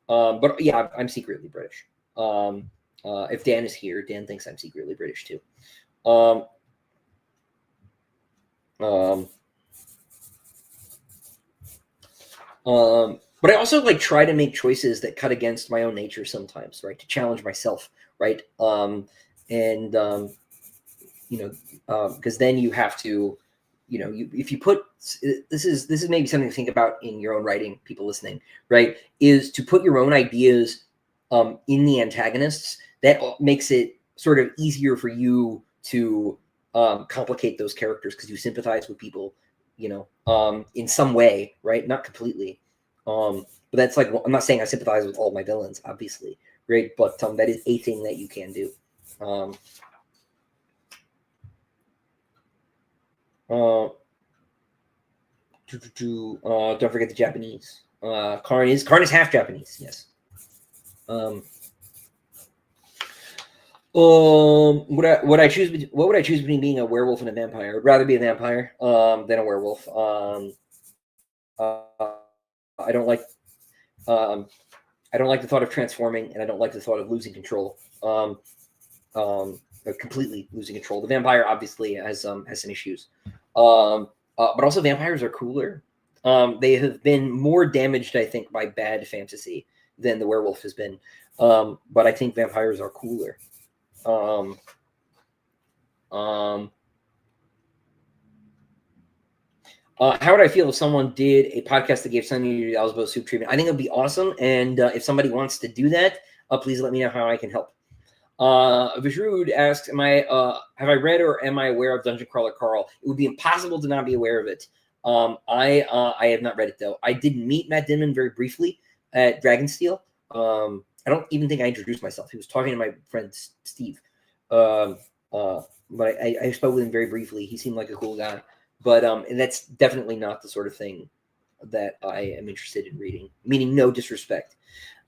but yeah, I'm secretly British. If Dan is here, Dan thinks I'm secretly British too. But I also like try to make choices that cut against my own nature sometimes, right? To challenge myself, right? Because then you have to, if you put this is maybe something to think about in your own writing, people listening, right? Is to put your own ideas in the antagonists. That makes it sort of easier for you to complicate those characters because you sympathize with people, in some way, right? Not completely. But that's like, I'm not saying I sympathize with all my villains, obviously, right? But that is a thing that you can do. Don't forget the Japanese. Karn is half Japanese. Yes. What would I choose? What would I choose between being a werewolf and a vampire? I'd rather be a vampire than a werewolf. I don't like I don't like the thought of transforming, and I don't like the thought of losing control. Completely losing control. The vampire obviously has some issues, but also vampires are cooler. They have been more damaged, I think, by bad fantasy than the werewolf has been. But I think vampires are cooler. How would I feel if someone did a podcast that gave Sunny Osbo soup treatment? I think it'd be awesome. And if somebody wants to do that, please let me know how I can help. Vishrud asks, have I read or am I aware of Dungeon Crawler Carl? It would be impossible to not be aware of it. I have not read it, though. I did meet Matt Dinman very briefly at Dragonsteel. I don't even think I introduced myself. He was talking to my friend Steve. But I spoke with him very briefly. He seemed like a cool guy. But and that's definitely not the sort of thing that I am interested in reading. Meaning no disrespect.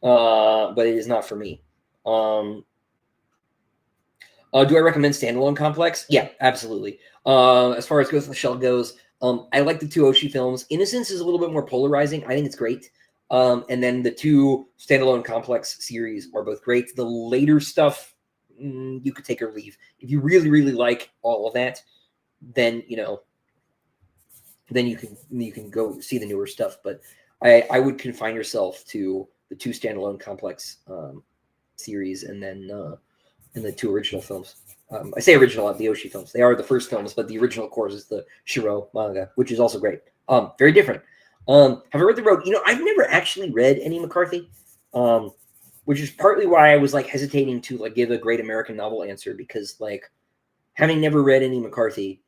But it is not for me. Do I recommend Standalone Complex? Yeah, absolutely. As far as Ghost in the Shell goes, I like the two Oshii films. Innocence is a little bit more polarizing. I think it's great. And then the two Standalone Complex series are both great. The later stuff, you could take or leave. If you really, really like all of that, then then you can go see the newer stuff. But I would confine yourself to the two Standalone Complex series, and then the two original films. I say original, the Oshii films. They are the first films, but the original, of course, is the Shiro manga, which is also great. Very different. Have I read The Road? I've never actually read any McCarthy, which is partly why I was hesitating to give a great American novel answer, because having never read any McCarthy,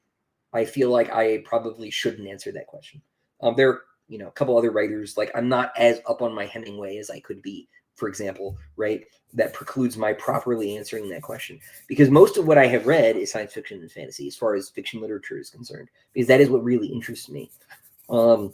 I feel like I probably shouldn't answer that question. There are a couple other writers. I'm not as up on my Hemingway as I could be, for example, right? That precludes my properly answering that question, because most of what I have read is science fiction and fantasy, as far as fiction literature is concerned, because that is what really interests me. But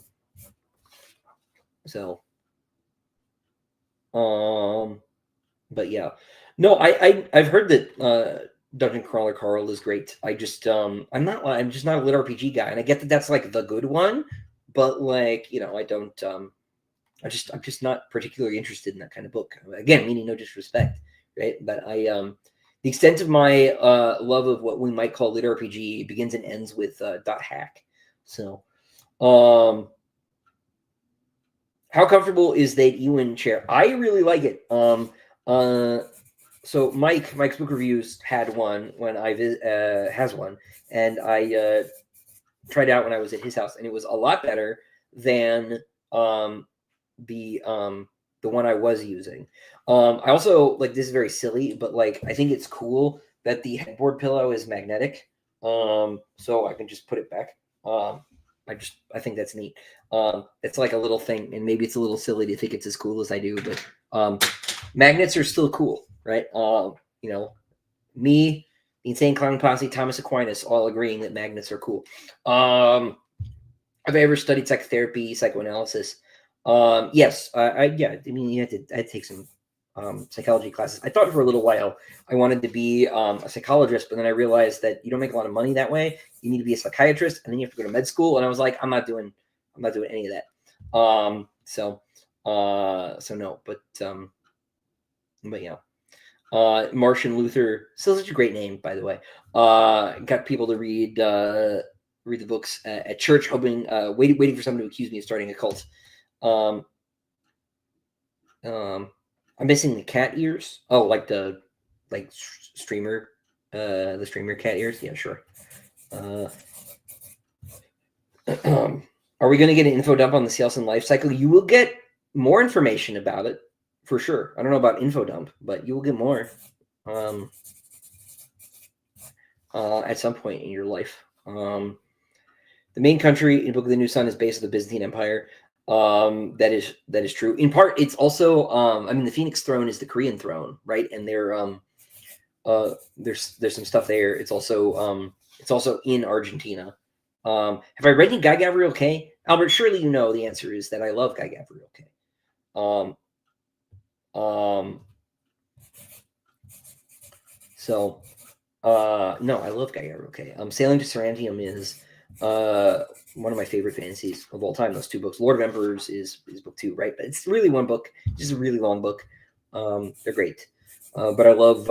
yeah, no, I've heard that Dungeon Crawler Carl is great. I'm just not a lit RPG guy, and I get that that's the good one, but I don't. I'm just not particularly interested in that kind of book. Again, meaning no disrespect, right? But the extent of my love of what we might call lit RPG begins and ends with .hack. So, how comfortable is that Ewan chair? I really like it. So Mike's Book Reviews had one when I has one, and I tried it out when I was at his house, and it was a lot better than the one I was using. I also this is very silly, but I think it's cool that the headboard pillow is magnetic, so I can just put it back. I think that's neat. It's a little thing, and maybe it's a little silly to think it's as cool as I do, but magnets are still cool, right? Me, the Insane Clown Posse, Thomas Aquinas, all agreeing that magnets are cool. Have I ever studied psychotherapy, psychoanalysis? Yes. I mean, I had to take some psychology classes. I thought for a little while I wanted to be a psychologist, but then I realized that you don't make a lot of money that way. You need to be a psychiatrist, and then you have to go to med school. And I was like, I'm not doing any of that. So no, but yeah. Martian Luther, still such a great name, by the way. Got people to read the books at church, hoping waiting for someone to accuse me of starting a cult. I'm missing the cat ears. Oh, the streamer, the streamer cat ears. Yeah, sure. Are we going to get an info dump on the Cielson life cycle? You will get more information about it for sure. I don't know about info dump, but you will get more at some point in your life. The main country in Book of the New Sun is based on the Byzantine Empire. That is true. In part, it's also I mean, the Phoenix Throne is the Korean throne, right? And there's some stuff there. It's also in Argentina. Have I read any Guy Gavriel Kay? Albert, surely you know the answer is that I love Guy Gavriel Kay. So no, I love Guy Gavriel Kay. Sailing to Sarantium is one of my favorite fantasies of all time. Those two books. Lord of Emperors is book 2, right? But it's really one book. Just a really long book. They're great. But I love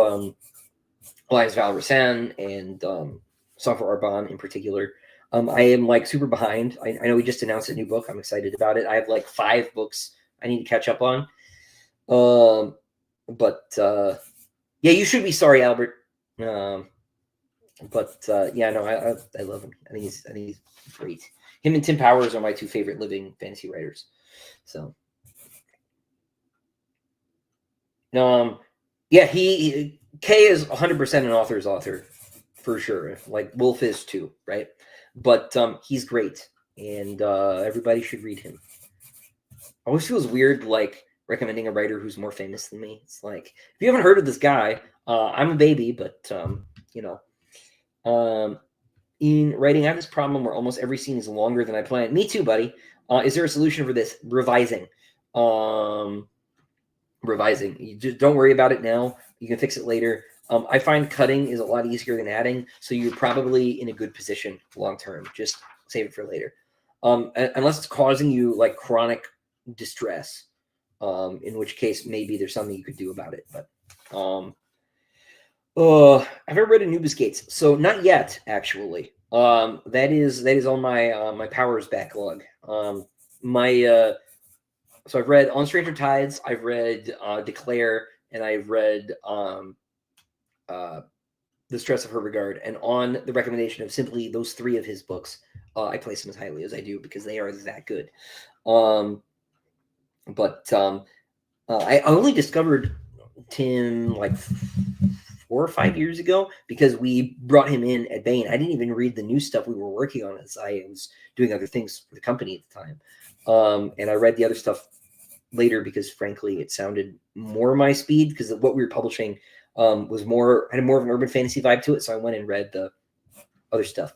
Alliance Valorsan and Song for Arban in particular. I am like super behind. I know we just announced a new book. I'm excited about it. I have like 5 books I need to catch up on. But yeah, you should be sorry, Albert. But yeah, no, I love him. I think he's great. Him and Tim Powers are my 2 favorite living fantasy writers. So, yeah, Kay is 100% an author's author for sure. Like Wolf is too, right? But he's great, and everybody should read him. Always feels weird, like recommending a writer who's more famous than me. It's like, if you haven't heard of this guy, I'm a baby, but you know. In writing, I have this problem where almost every scene is longer than I planned. Me too, buddy. Is there a solution for this? Revising. Revising. You just don't worry about it now. You can fix it later. I find cutting is a lot easier than adding, so you're probably in a good position long term. Just save it for later. Unless it's causing you like chronic distress, in which case maybe there's something you could do about it. But I've ever read Anubis Gates, so not yet actually. That is on my my Powers backlog. So I've read On Stranger Tides, I've read Declare, and I've read The Stress of Her Regard. And on the recommendation of simply those 3 of his books, I place them as highly as I do because they are that good. I only discovered Tim like 4 or 5 years ago because we brought him in at Bain. I didn't even read the new stuff we were working on as I was doing other things for the company at the time. And I read the other stuff later because frankly it sounded more my speed because what we were publishing was had more of an urban fantasy vibe to it. So I went and read the other stuff.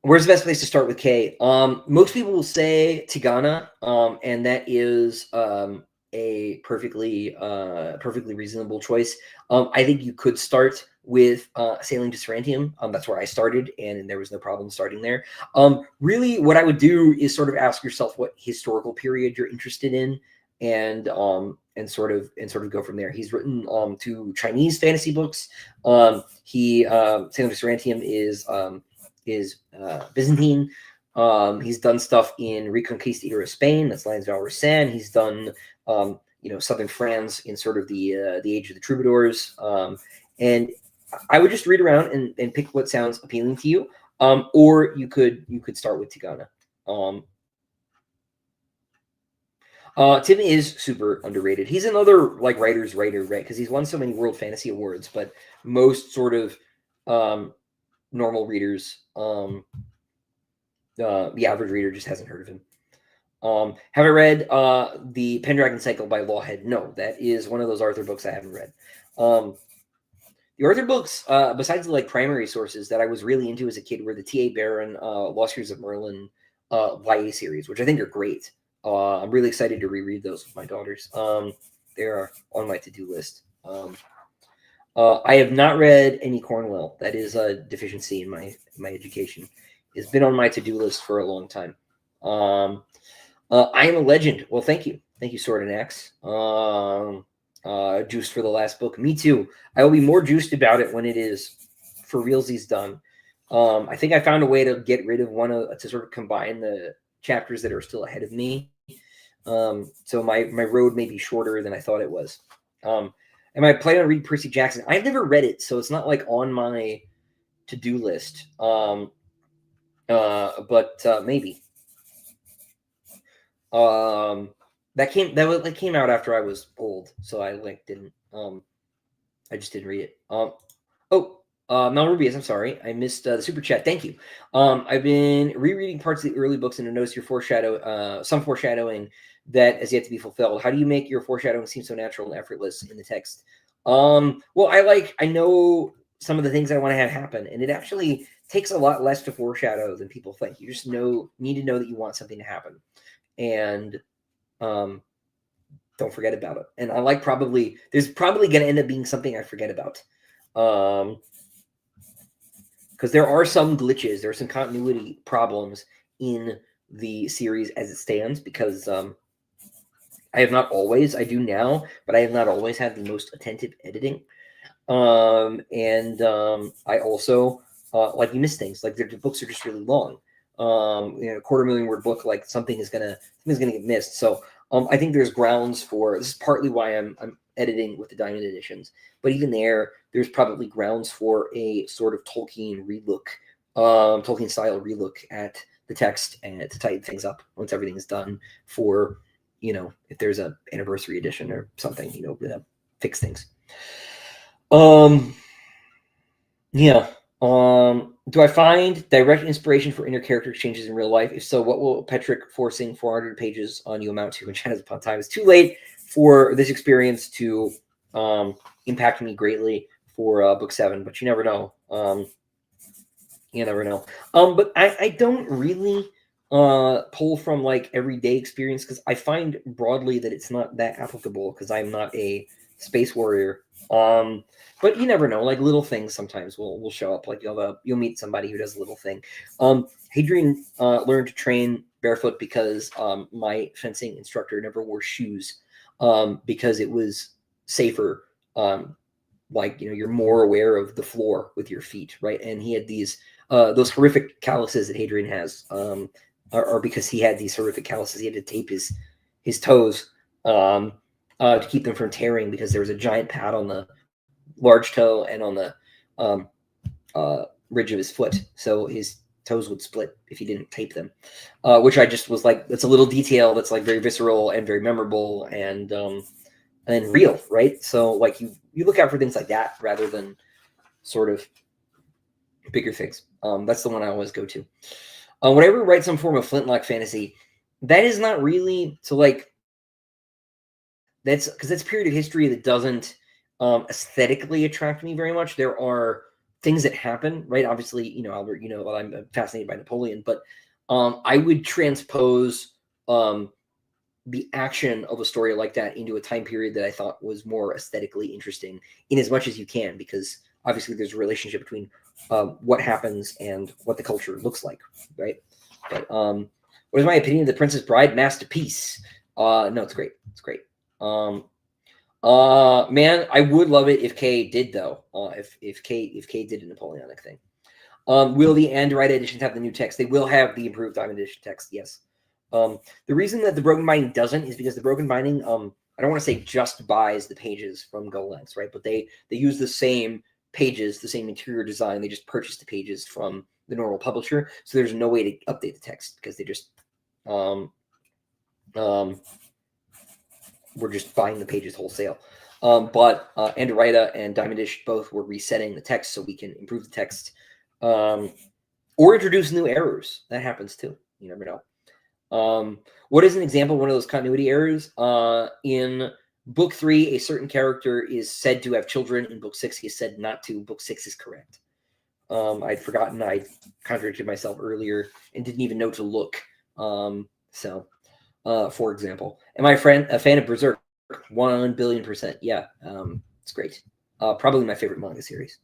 Where's the best place to start with K? Most people will say Tigana, and that is a perfectly reasonable choice. I think you could start with Sailing to Sarantium. That's where I started, and there was no problem starting there. Really, what I would do is sort of ask yourself what historical period you're interested in, and sort of go from there. He's written 2 Chinese fantasy books. Sailing to Sarantium is Byzantine. He's done stuff in Reconquista era Spain. That's Lands Valorsan. He's done southern France in sort of the age of the troubadours. And I would just read around and pick what sounds appealing to you. Or you could start with Tigana. Tim is super underrated. He's another like writer's writer, right? Because he's won so many World Fantasy Awards, but most sort of normal readers, the average reader just hasn't heard of him. Have I read the Pendragon Cycle by Lawhead? No, that is one of those Arthur books I haven't read. The Arthur books, besides the like primary sources that I was really into as a kid, were the T.A. Barron, Lost Years of Merlin YA series, which I think are great. I'm really excited to reread those with my daughters. They are on my to-do list. I have not read any Cornwell. That is a deficiency in my education. It's been on my to-do list for a long time. I Am a Legend. Well, thank you, Sword and Axe. Juiced for the last book. Me too. I will be more juiced about it when it is for realsies done. I think I found a way to get rid of to sort of combine the chapters that are still ahead of me. So my road may be shorter than I thought it was. Am I planning on reading Percy Jackson? I've never read it, so it's not like on my to-do list. But maybe. That came out after I was old, so I like didn't. I just didn't read it. Oh, Mel Rubius, I'm sorry, I missed the super chat. Thank you. I've been rereading parts of the early books and I noticed your some foreshadowing that has yet to be fulfilled. How do you make your foreshadowing seem so natural and effortless in the text? Well, I know some of the things I want to have happen, and it actually takes a lot less to foreshadow than people think. You just need to know that you want something to happen, and um, don't forget about it. And there's probably going to end up being something I forget about. Because there are some glitches, there are some continuity problems in the series as it stands, because I do now, but I have not always had the most attentive editing. I also like you miss things, like the books are just really long. A 250,000 word book, like something's gonna get missed. So I think there's grounds for this. Is partly why I'm editing with the Diamond editions, but even there's probably grounds for a sort of Tolkien Tolkien style relook at the text, and to tighten things up once everything's done, for if there's an anniversary edition or something, to fix things. Yeah. Do I find direct inspiration for inner character exchanges in real life? If so, what will Petrick forcing 400 pages on you amount to in Shadows Upon Time? It's too late for this experience to impact me greatly for book 7, but you never know. You never know. But I don't really pull from like everyday experience, because I find broadly that it's not that applicable, because I'm not a space warrior. But you never know. Like little things sometimes will show up. Like you'll meet somebody who does a little thing. Hadrian learned to train barefoot because my fencing instructor never wore shoes, because it was safer. You're more aware of the floor with your feet, right? And he had those horrific calluses that Hadrian has, are because he had these horrific calluses. He had to tape his toes to keep them from tearing, because there was a giant pad on the large toe and on the ridge of his foot, so his toes would split if he didn't tape them. Which I just was like, that's a little detail that's like very visceral and very memorable, and real, right? So like you look out for things like that rather than sort of bigger things. That's the one I always go to. Whenever write some form of flintlock fantasy, that is not really that's because that's a period of history that doesn't aesthetically attract me very much. There are things that happen, right? Obviously, Albert, well, I'm fascinated by Napoleon, but I would transpose the action of a story like that into a time period that I thought was more aesthetically interesting, in as much as you can, because obviously there's a relationship between what happens and what the culture looks like, right? But what is my opinion of The Princess Bride? Masterpiece. No, it's great. It's great. Man, I would love it if Kay did, though. If Kay did a Napoleonic thing. Will the Android editions have the new text? They will have the improved Diamond edition text, yes. The reason that the Broken Binding doesn't is because the Broken Binding, I don't want to say just buys the pages from Golanx, right? But they use the same pages, the same interior design. They just purchase the pages from the normal publisher, so there's no way to update the text, because they just we're just buying the pages wholesale. But Andorita and Diamondish both were resetting the text so we can improve the text, or introduce new errors. That happens too. You never know. What is an example of one of those continuity errors? In book 3, a certain character is said to have children. In book 6, he is said not to. Book 6 is correct. I'd forgotten. I contradicted myself earlier and didn't even know to look. For example, am I a fan of Berserk? 1,000,000,000%. Yeah, it's great. Probably my favorite manga series.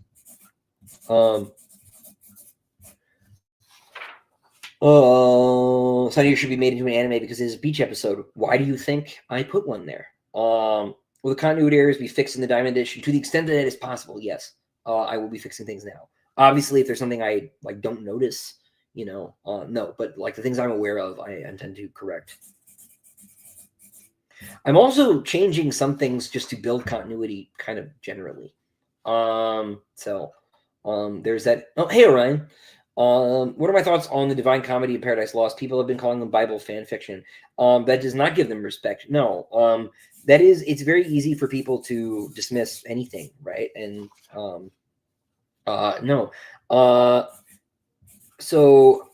Sunny should be made into an anime because it is a beach episode. Why do you think I put one there? Will the continuity errors be fixed in the Diamond edition? To the extent that it is possible, yes. I will be fixing things now. Obviously, if there's something I don't notice, no. But like the things I'm aware of, I intend to correct. I'm also changing some things just to build continuity, kind of generally. There's that. Oh, hey, Orion. What are my thoughts on the Divine Comedy of Paradise Lost? People have been calling them Bible fan fiction. That does not give them respect. No. It's very easy for people to dismiss anything, right? And No. Uh, so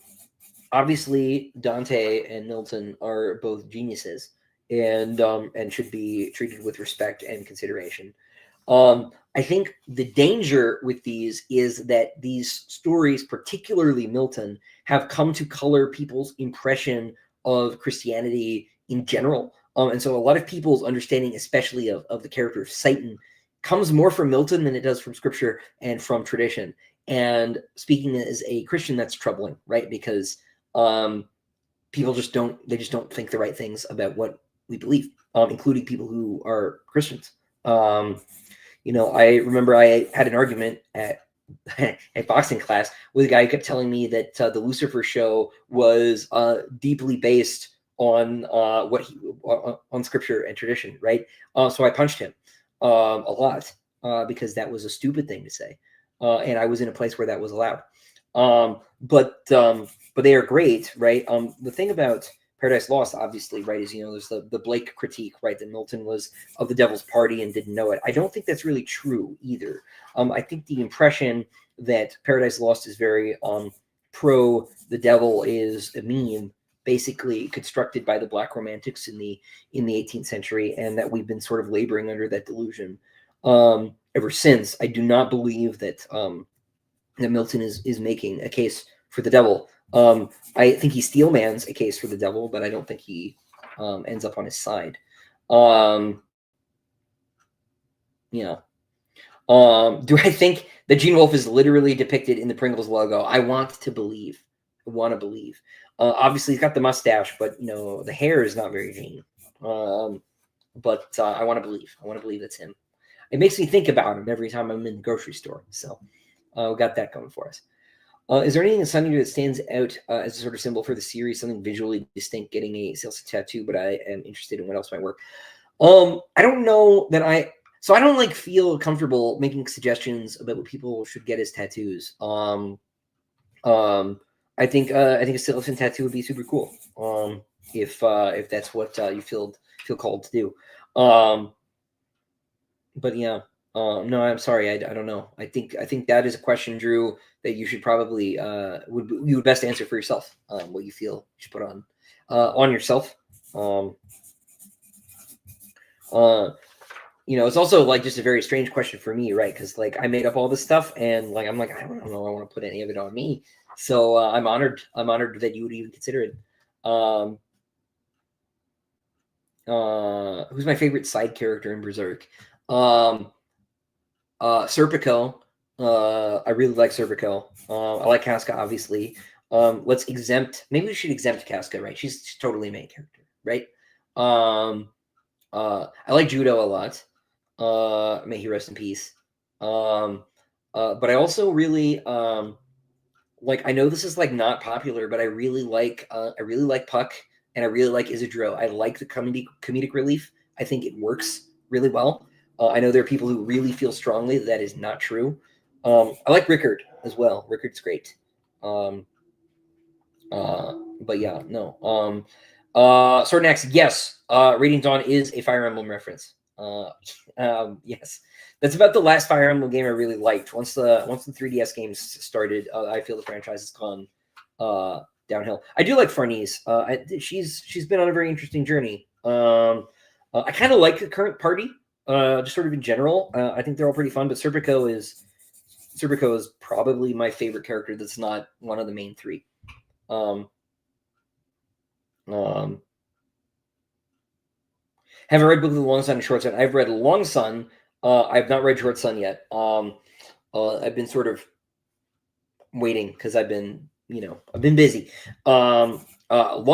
obviously Dante and Milton are both geniuses, and should be treated with respect and consideration. I think the danger with these is that these stories, particularly Milton, have come to color people's impression of Christianity in general. And so a lot of people's understanding, especially of the character of Satan, comes more from Milton than it does from scripture and from tradition. And speaking as a Christian, that's troubling, right? Because um, people just don't think the right things about what we believe, including people who are Christians. Um, I remember I had an argument at at boxing class with a guy who kept telling me that the Lucifer show was deeply based on on scripture and tradition, right? So I punched him a lot because that was a stupid thing to say, and I was in a place where that was allowed. But they are great, right? The thing about Paradise Lost, obviously, right, is there's the Blake critique, right, that Milton was of the devil's party and didn't know it. I don't think that's really true either. I think the impression that Paradise Lost is very pro the devil is a meme, basically constructed by the Black Romantics in the 18th century, and that we've been sort of laboring under that delusion ever since. I do not believe that Milton is making a case for the devil. I think he steelmans a case for the devil, but I don't think he ends up on his side. Um, yeah. Do I think that Gene Wolfe is literally depicted in the Pringles logo? I want to believe. I want to believe. Obviously, he's got the mustache, but the hair is not very Gene. But I want to believe. I want to believe that's him. It makes me think about him every time I'm in the grocery store. So we got that going for us. Is there anything in Sunny that stands out as a sort of symbol for the series? Something visually distinct, getting a Celsius tattoo, but I am interested in what else might work. I don't know that so I don't feel comfortable making suggestions about what people should get as tattoos. I think a skeleton tattoo would be super cool. If that's what you feel called to do. But yeah, no, I'm sorry, I don't know. I think that is a question, Drew, that you should probably you would best answer for yourself. What you feel you should put on yourself. Um, uh, it's also just a very strange question for me, right? Because I made up all this stuff, and I'm like, I don't know, I want to put any of it on me. So I'm honored. I'm honored that you would even consider it. Um, who's my favorite side character in Berserk? Um, Serpico. I really like Serpico. I like Casca, obviously. Let's exempt. Maybe we should exempt Casca, right? She's totally a main character, right? Um, I like Judo a lot. May he rest in peace. Um, but I also really I know this is not popular, but I really like Puck, and I really like Isidro. I like the comedic relief. I think it works really well. I know there are people who really feel strongly that is not true. I like Rickard as well. Rickard's great. Um, but yeah, no. Sword and Axe, yes. Radiant Dawn is a Fire Emblem reference. Yes, that's about the last Fire Emblem game I really liked. Once the 3DS games started, I feel the franchise has gone downhill. I do like Farnese. She's been on a very interesting journey. I kind of like the current party, just sort of in general. I think they're all pretty fun, but Serpico is probably my favorite character. That's not one of the main three. Um, um, have I read Book of the Long Sun and Short Sun? I've read Long Sun. I've not read Short Sun yet. I've been sort of waiting because I've been busy. Long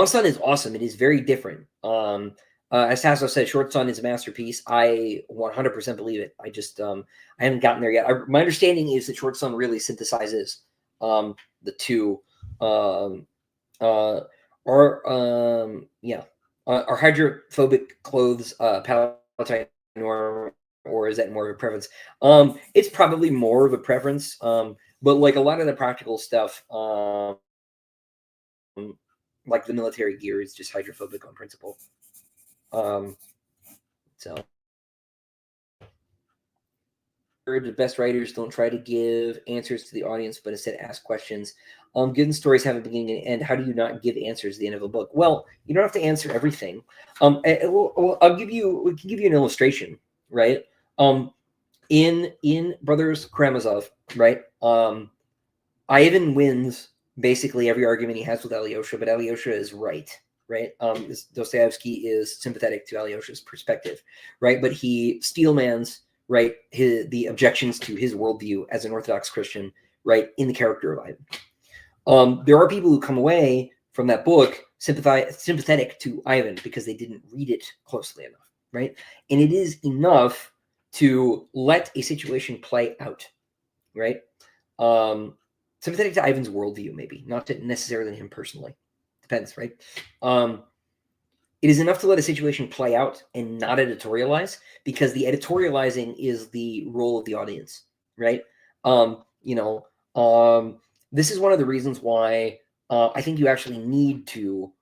Sun is awesome. It is very different. As Tasso said, Short Sun is a masterpiece. I 100% believe it. I just I haven't gotten there yet. My understanding is that Short Sun really synthesizes the two. Yeah. Are hydrophobic clothes Palatine or is that more of a preference? It's probably more of a preference. But a lot of the practical stuff, like the military gear, is just hydrophobic on principle. So the best writers don't try to give answers to the audience, but instead ask questions. Good stories have a beginning and end. How do you not give answers at the end of a book? Well, you don't have to answer everything. We can give you an illustration, right? In Brothers Karamazov, right? Ivan wins basically every argument he has with Alyosha, but Alyosha is right, right? Dostoevsky is sympathetic to Alyosha's perspective, right? But he steelmans, right, the objections to his worldview as an Orthodox Christian, right, in the character of Ivan. There are people who come away from that book sympathetic to Ivan because they didn't read it closely enough, right? And it is enough to let a situation play out, right? Sympathetic to Ivan's worldview, maybe, not to necessarily him personally. Depends, right? It is enough to let a situation play out and not editorialize, because the editorializing is the role of the audience, right? This is one of the reasons why I think you actually need to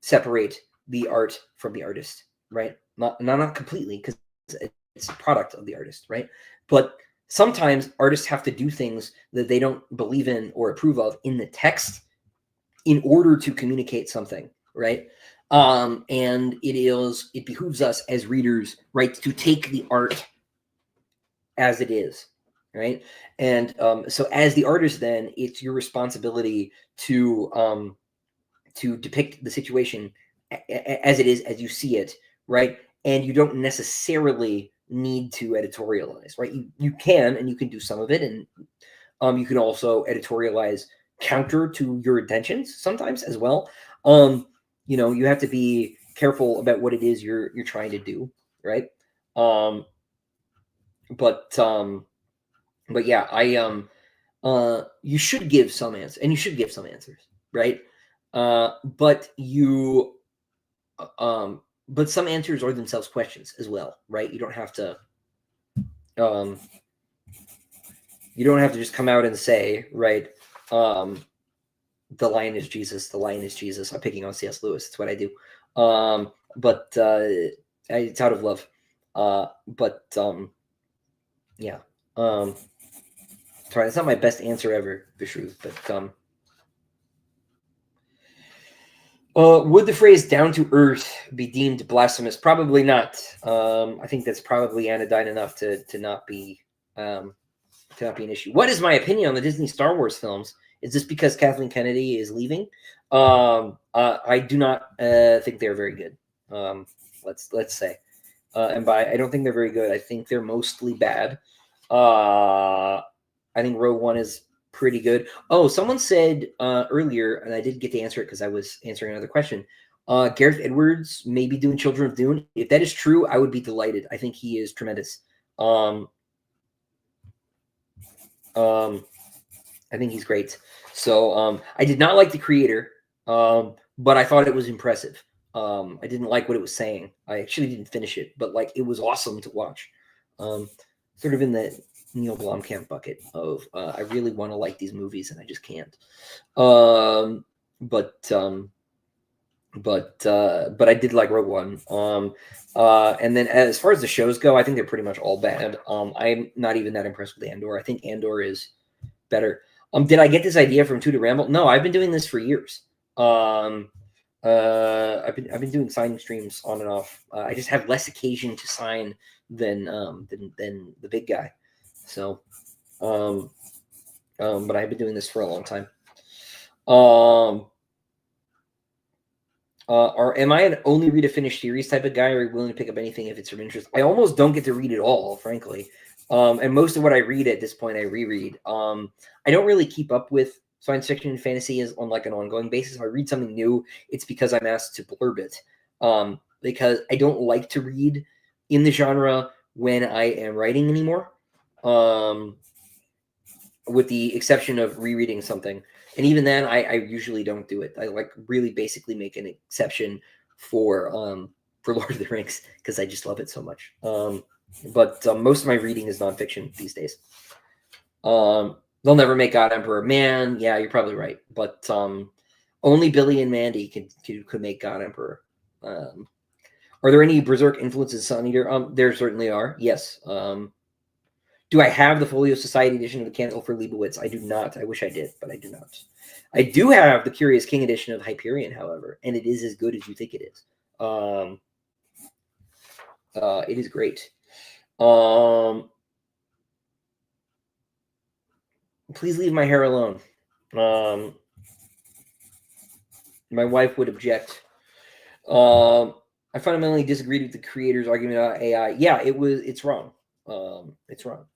separate the art from the artist, right? Not completely, because it's a product of the artist, right? But sometimes artists have to do things that they don't believe in or approve of in the text in order to communicate something, right? And it behooves us as readers, right, to take the art as it is, right? And so as the artist, then it's your responsibility to depict the situation as it is, as you see it, right? And you don't necessarily need to editorialize, right? You can, and you can do some of it, and you can also editorialize counter to your intentions sometimes as well. You have to be careful about what it is you're trying to do, right? But yeah, you should give some answers, and you should give some answers, right? But some answers are themselves questions as well, right? You don't have to just come out and say, right, the lion is Jesus, the lion is Jesus. I'm picking on C.S. Lewis. That's what I do. But it's out of love. Yeah. Sorry, that's not my best answer ever, Vishru, but would the phrase "down to earth" be deemed blasphemous? Probably not. I think that's probably anodyne enough to not be an issue. What is my opinion on the Disney Star Wars films? Is this because Kathleen Kennedy is leaving? I do not think they're very good. Let's say, and by I don't think they're very good. I think they're mostly bad. I think Rogue One is pretty good. Oh, someone said earlier, and I didn't get to answer it because I was answering another question. Gareth Edwards may be doing Children of Dune. If that is true, I would be delighted. I think he is tremendous. I think he's great. So I did not like The Creator, but I thought it was impressive. I didn't like what it was saying. I actually didn't finish it, but like it was awesome to watch. Sort of in the Neil Blomkamp bucket of I really want to like these movies and I just can't. But I did like Rogue One. And then as far as the shows go, I think they're pretty much all bad. I'm not even that impressed with Andor. I think Andor is better. Did I get this idea from Two to Ramble? No, I've been doing this for years. I've been doing signing streams on and off. I just have less occasion to sign than the big guy. So, but I've been doing this for a long time. Am I an only read a finished series type of guy, or are you willing to pick up anything if it's of interest? I almost don't get to read it all, frankly. And most of what I read at this point, I reread. I don't really keep up with science fiction and fantasy on like an ongoing basis. If I read something new, it's because I'm asked to blurb it. Because I don't like to read in the genre when I am writing anymore. With the exception of rereading something. And even then, I usually don't do it. I like really basically make an exception for Lord of the Rings because I just love it so much. But most of my reading is nonfiction these days. They'll never make God Emperor. Man, yeah, you're probably right. But only Billy and Mandy could make God Emperor. Are there any Berserk influences Sun Eater? There certainly are. Yes. Do I have the Folio Society edition of the Cancel for Leibowitz? I do not. I wish I did, but I do not. I do have the Curious King edition of Hyperion, however, and it is as good as you think it is. It is great. Please leave my hair alone. My wife would object. I fundamentally disagreed with the creator's argument about AI. Yeah, it's wrong. It's wrong.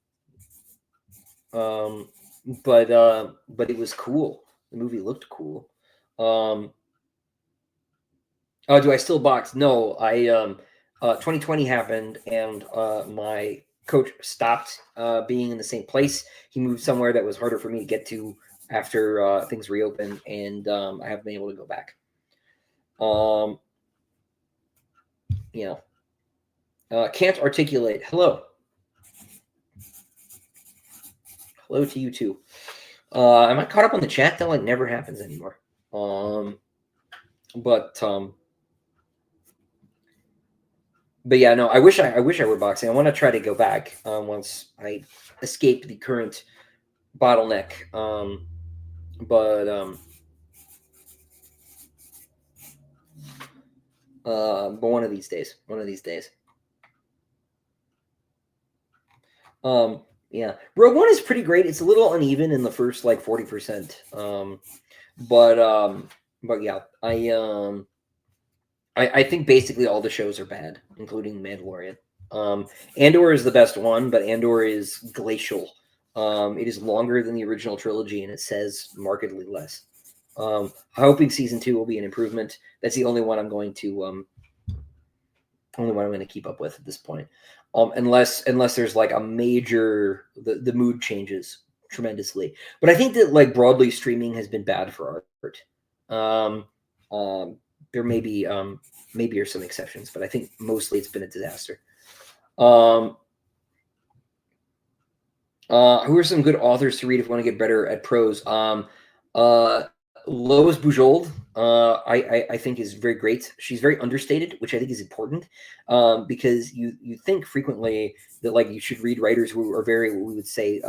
But it was cool. The movie looked cool. Oh, do I still box? No, 2020 happened, and my coach stopped being in the same place. He moved somewhere that was harder for me to get to after things reopened, and I haven't been able to go back. Yeah. Can't articulate. Hello. Hello to you too. Am I caught up on the chat? That like never happens anymore. But yeah, no. I wish I were boxing. I want to try to go back once I escape the current bottleneck. But one of these days. Yeah, Rogue One is pretty great. It's a little uneven in the first like 40%. But yeah, I think basically all the shows are bad, including Mandalorian. Andor is the best one, but Andor is glacial. It is longer than the original trilogy, and it says markedly less. Hoping season 2 will be an improvement. That's the only one I'm going to keep up with at this point. Unless there's like a major the mood changes tremendously. But I think that like broadly streaming has been bad for art. There maybe are some exceptions, but I think mostly it's been a disaster. Who are some good authors to read if you want to get better at prose? Lois Bujold, I think is very great. She's very understated, which I think is important, because you think frequently that like you should read writers who are very, what we would say,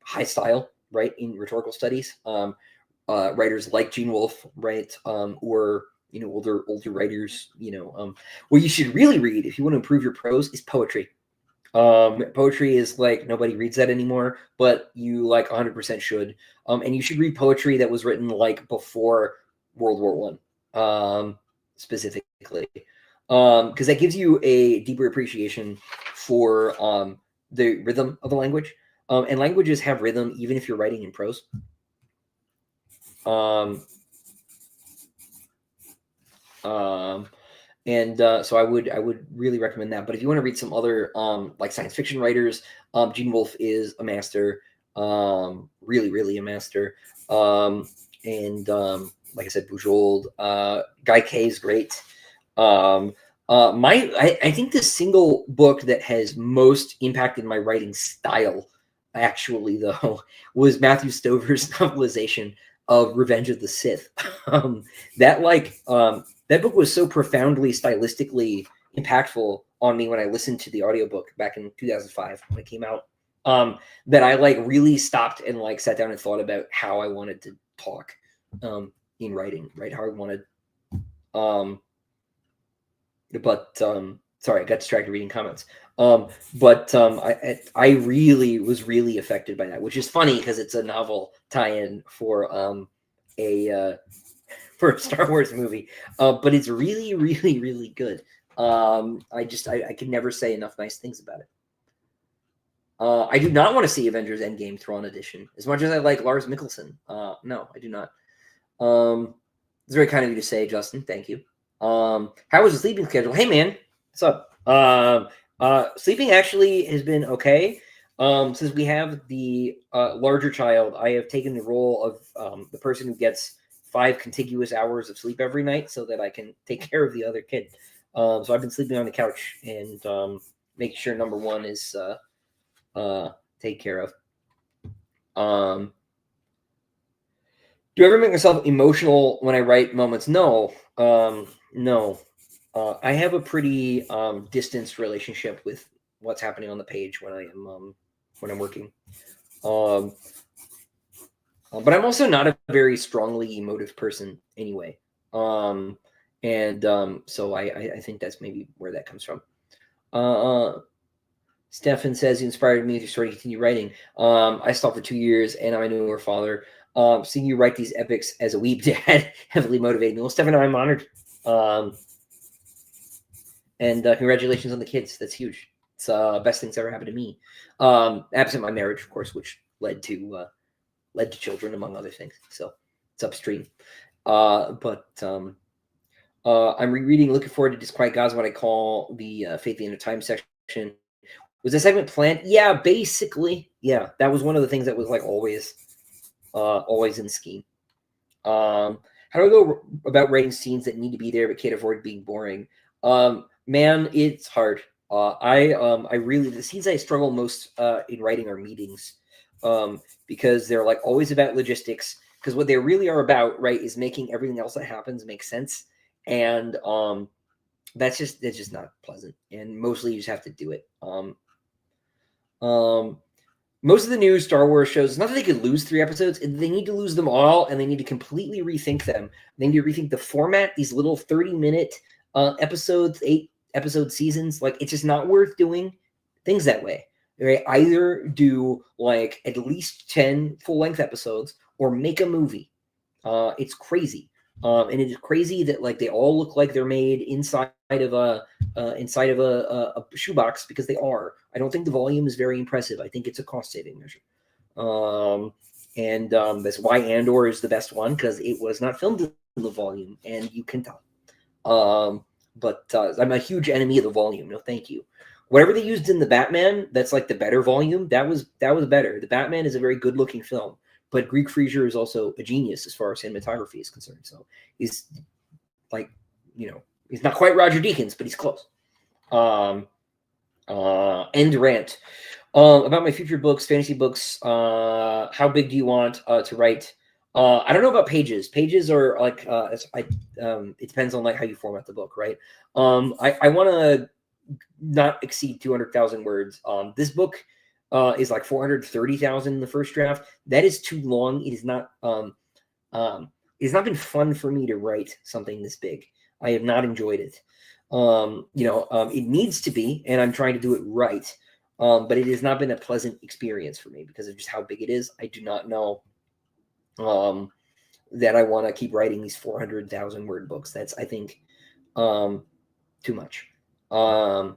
high style, right, in rhetorical studies. Writers like Gene Wolfe, right, or older writers. What you should really read if you want to improve your prose is poetry. Poetry is like nobody reads that anymore, but you like 100% should. And you should read poetry that was written like before World War I, specifically, because that gives you a deeper appreciation for the rhythm of the language. And languages have rhythm even if you're writing in prose. And so I would really recommend that. But if you want to read some other like science fiction writers, Gene Wolfe is a master, really a master. And like I said, Bujold, Guy Kay is great. I think the single book that has most impacted my writing style, actually, though, was Matthew Stover's novelization of Revenge of the Sith. That book was so profoundly stylistically impactful on me when I listened to the audiobook back in 2005 when it came out, that I like really stopped and like sat down and thought about how I wanted to talk in writing, right? How I wanted. Sorry, I got distracted reading comments. I really was really affected by that, which is funny because it's a novel tie-in for a Star Wars movie, but it's really good. I can never say enough nice things about it. I do not want to see Avengers Endgame Thrawn edition as much as I like Lars Mikkelsen. No, I do not. It's very kind of you to say, Justin. Thank you. How was the sleeping schedule? Hey man, what's up? Sleeping actually has been okay. Since we have the larger child, I have taken the role of the person who gets 5 contiguous hours of sleep every night so that I can take care of the other kid. So I've been sleeping on the couch and making sure number one is taken care of. Do I ever make myself emotional when I write moments? No. No. I have a pretty distanced relationship with what's happening on the page when I am when I'm working. But I'm also not a very strongly emotive person anyway. So I think that's maybe where that comes from. Stefan says, you inspired me with your story to continue writing. I stopped for 2 years and I'm a newer father. Seeing you write these epics as a weeb dad heavily motivated me. Well, Stefan, I'm honored. And congratulations on the kids. That's huge. It's best things ever happened to me. Absent my marriage, of course, which led to children, among other things. So it's upstream. I'm rereading, looking forward to Disquiet Gods, what I call the Fate at the End of Time section. Was the segment planned? Yeah, basically. Yeah, that was one of the things that was like always in scheme. How do I go about writing scenes that need to be there but can't avoid being boring? Man, it's hard. I really, the scenes I struggle most in writing are meetings, because they're like always about logistics. Because what they really are about, right, is making everything else that happens make sense, and that's just not pleasant. And mostly you just have to do it. Most of the new Star Wars shows, not that they could lose 3 episodes, they need to lose them all, and they need to completely rethink them. They need to rethink the format, these little 30-minute episodes, 8-episode seasons. Like, it's just not worth doing things that way. Right? Either do, like, at least 10 full-length episodes, or make a movie. It's crazy. And it is crazy that, like, they all look like they're made inside of a shoebox, because they are. I don't think the volume is very impressive. I think it's a cost-saving measure. That's why Andor is the best one, because it was not filmed in the volume, and you can tell. But I'm a huge enemy of the volume. No, thank you. Whatever they used in the Batman, that's like the better volume. That was better. The Batman is a very good-looking film, but Greek Freezer is also a genius as far as cinematography is concerned. So he's like, he's not quite Roger Deakins, but he's close. End rant. About my future books, fantasy books. How big do you want to write? I don't know about pages. Pages are like, it depends on like how you format the book, right? I want to not exceed 200,000 words. This book is like 430,000 in the first draft. That is too long. It is not. It has not been fun for me to write something this big. I have not enjoyed it. It needs to be, and I'm trying to do it right. But it has not been a pleasant experience for me because of just how big it is. I do not know that I want to keep writing these 400,000 word books. That's, I think, too much. How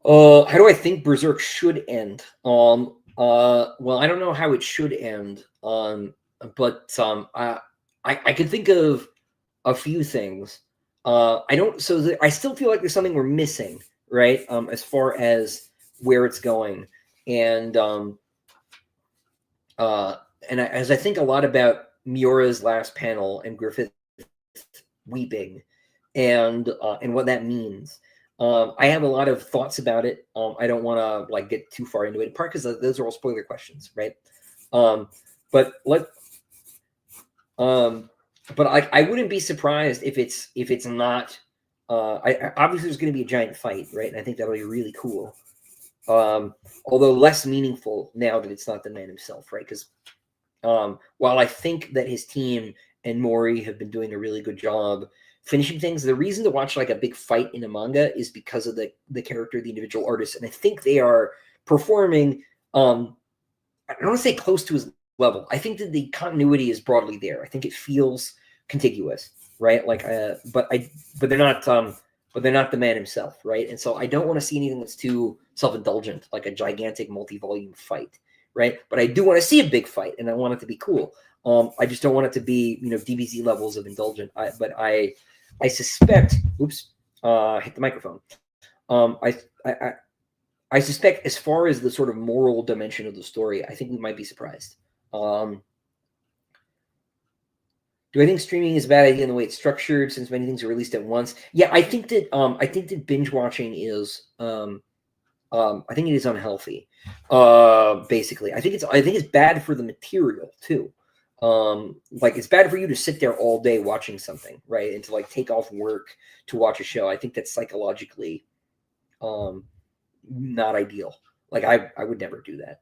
do I think Berserk should end? Well, I don't know how it should end. But I could think of a few things. I still feel like there's something we're missing, right? As far as where it's going, and as I think a lot about Miura's last panel and Griffith weeping, and what that means. I have a lot of thoughts about it. I don't want to like get too far into it, in part because those are all spoiler questions, right? But I wouldn't be surprised if it's not. Obviously, there's going to be a giant fight, right? And I think that'll be really cool. Although less meaningful now that it's not the man himself, right? Because while I think that his team and Mori have been doing a really good job finishing things, the reason to watch like a big fight in a manga is because of the character, the individual artist, and I think they are performing. I don't want to say close to his level. I think that the continuity is broadly there. I think it feels contiguous, right? Like, but they're not. But they're not the man himself, right? And so I don't want to see anything that's too self-indulgent, like a gigantic multi-volume fight, right? But I do want to see a big fight, and I want it to be cool. I just don't want it to be, DBZ levels of indulgent. But I suspect. Oops, hit the microphone. I suspect, as far as the sort of moral dimension of the story, I think we might be surprised. Do I think streaming is a bad idea in the way it's structured, since many things are released at once? Yeah, I think that binge watching is I think it is unhealthy. Basically, I think it's bad for the material too. Like, it's bad for you to sit there all day watching something, right? And to like take off work to watch a show. I think that's psychologically not ideal. Like I would never do that.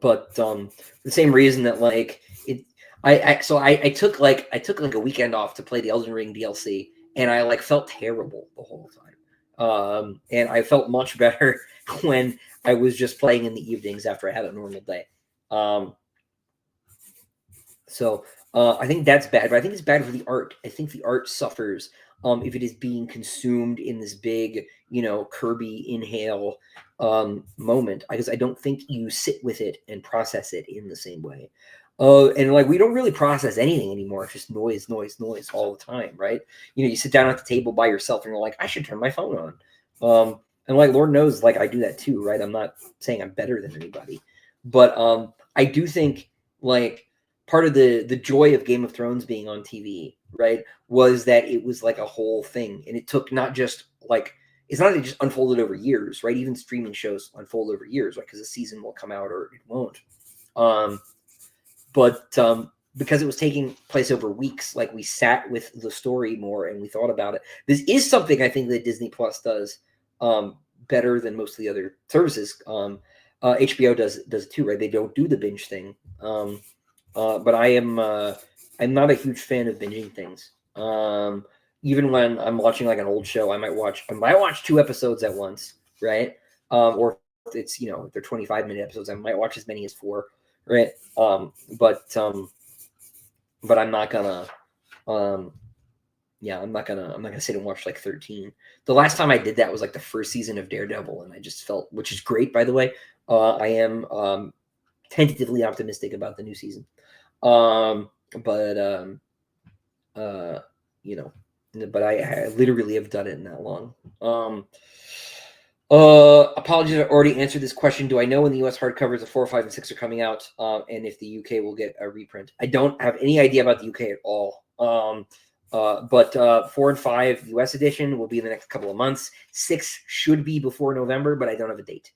But the same reason that like it, I took like a weekend off to play the Elden Ring DLC, and I like felt terrible the whole time. And I felt much better when I was just playing in the evenings after I had a normal day. Um, so I think that's bad, but I think it's bad for the art. I think the art suffers if it is being consumed in this big, Kirby inhale moment, because I don't think you sit with it and process it in the same way. And like we don't really process anything anymore. It's just noise, noise, noise all the time, right? You sit down at the table by yourself and you're like, I should turn my phone on. And like Lord knows, like I do that too, right? I'm not saying I'm better than anybody, but I do think like part of the joy of Game of Thrones being on TV, right, was that it was like a whole thing, and it took not just like it's not that it just unfolded over years, right? Even streaming shows unfold over years, right? Because a season will come out or it won't. But because it was taking place over weeks, like we sat with the story more and we thought about it. This is something I think that Disney Plus does better than most of the other services. HBO does it too, right? They don't do the binge thing. But I'm not a huge fan of binging things. Even when I'm watching like an old show, I might watch 2 episodes at once, right? Or if it's if they're 25-minute episodes, I might watch as many as 4, right? But I'm not gonna I'm not gonna sit and watch like 13. The last time I did that was like the first season of Daredevil, and I just felt, which is great by the way. I am tentatively optimistic about the new season. But but I literally have done it in that long. Apologies, I already answered this question. Do I know when the US hardcovers of 4, 5, and 6 are coming out? And if the UK will get a reprint? I don't have any idea about the UK at all. But 4 and 5 US edition will be in the next couple of months. 6 should be before November, but I don't have a date.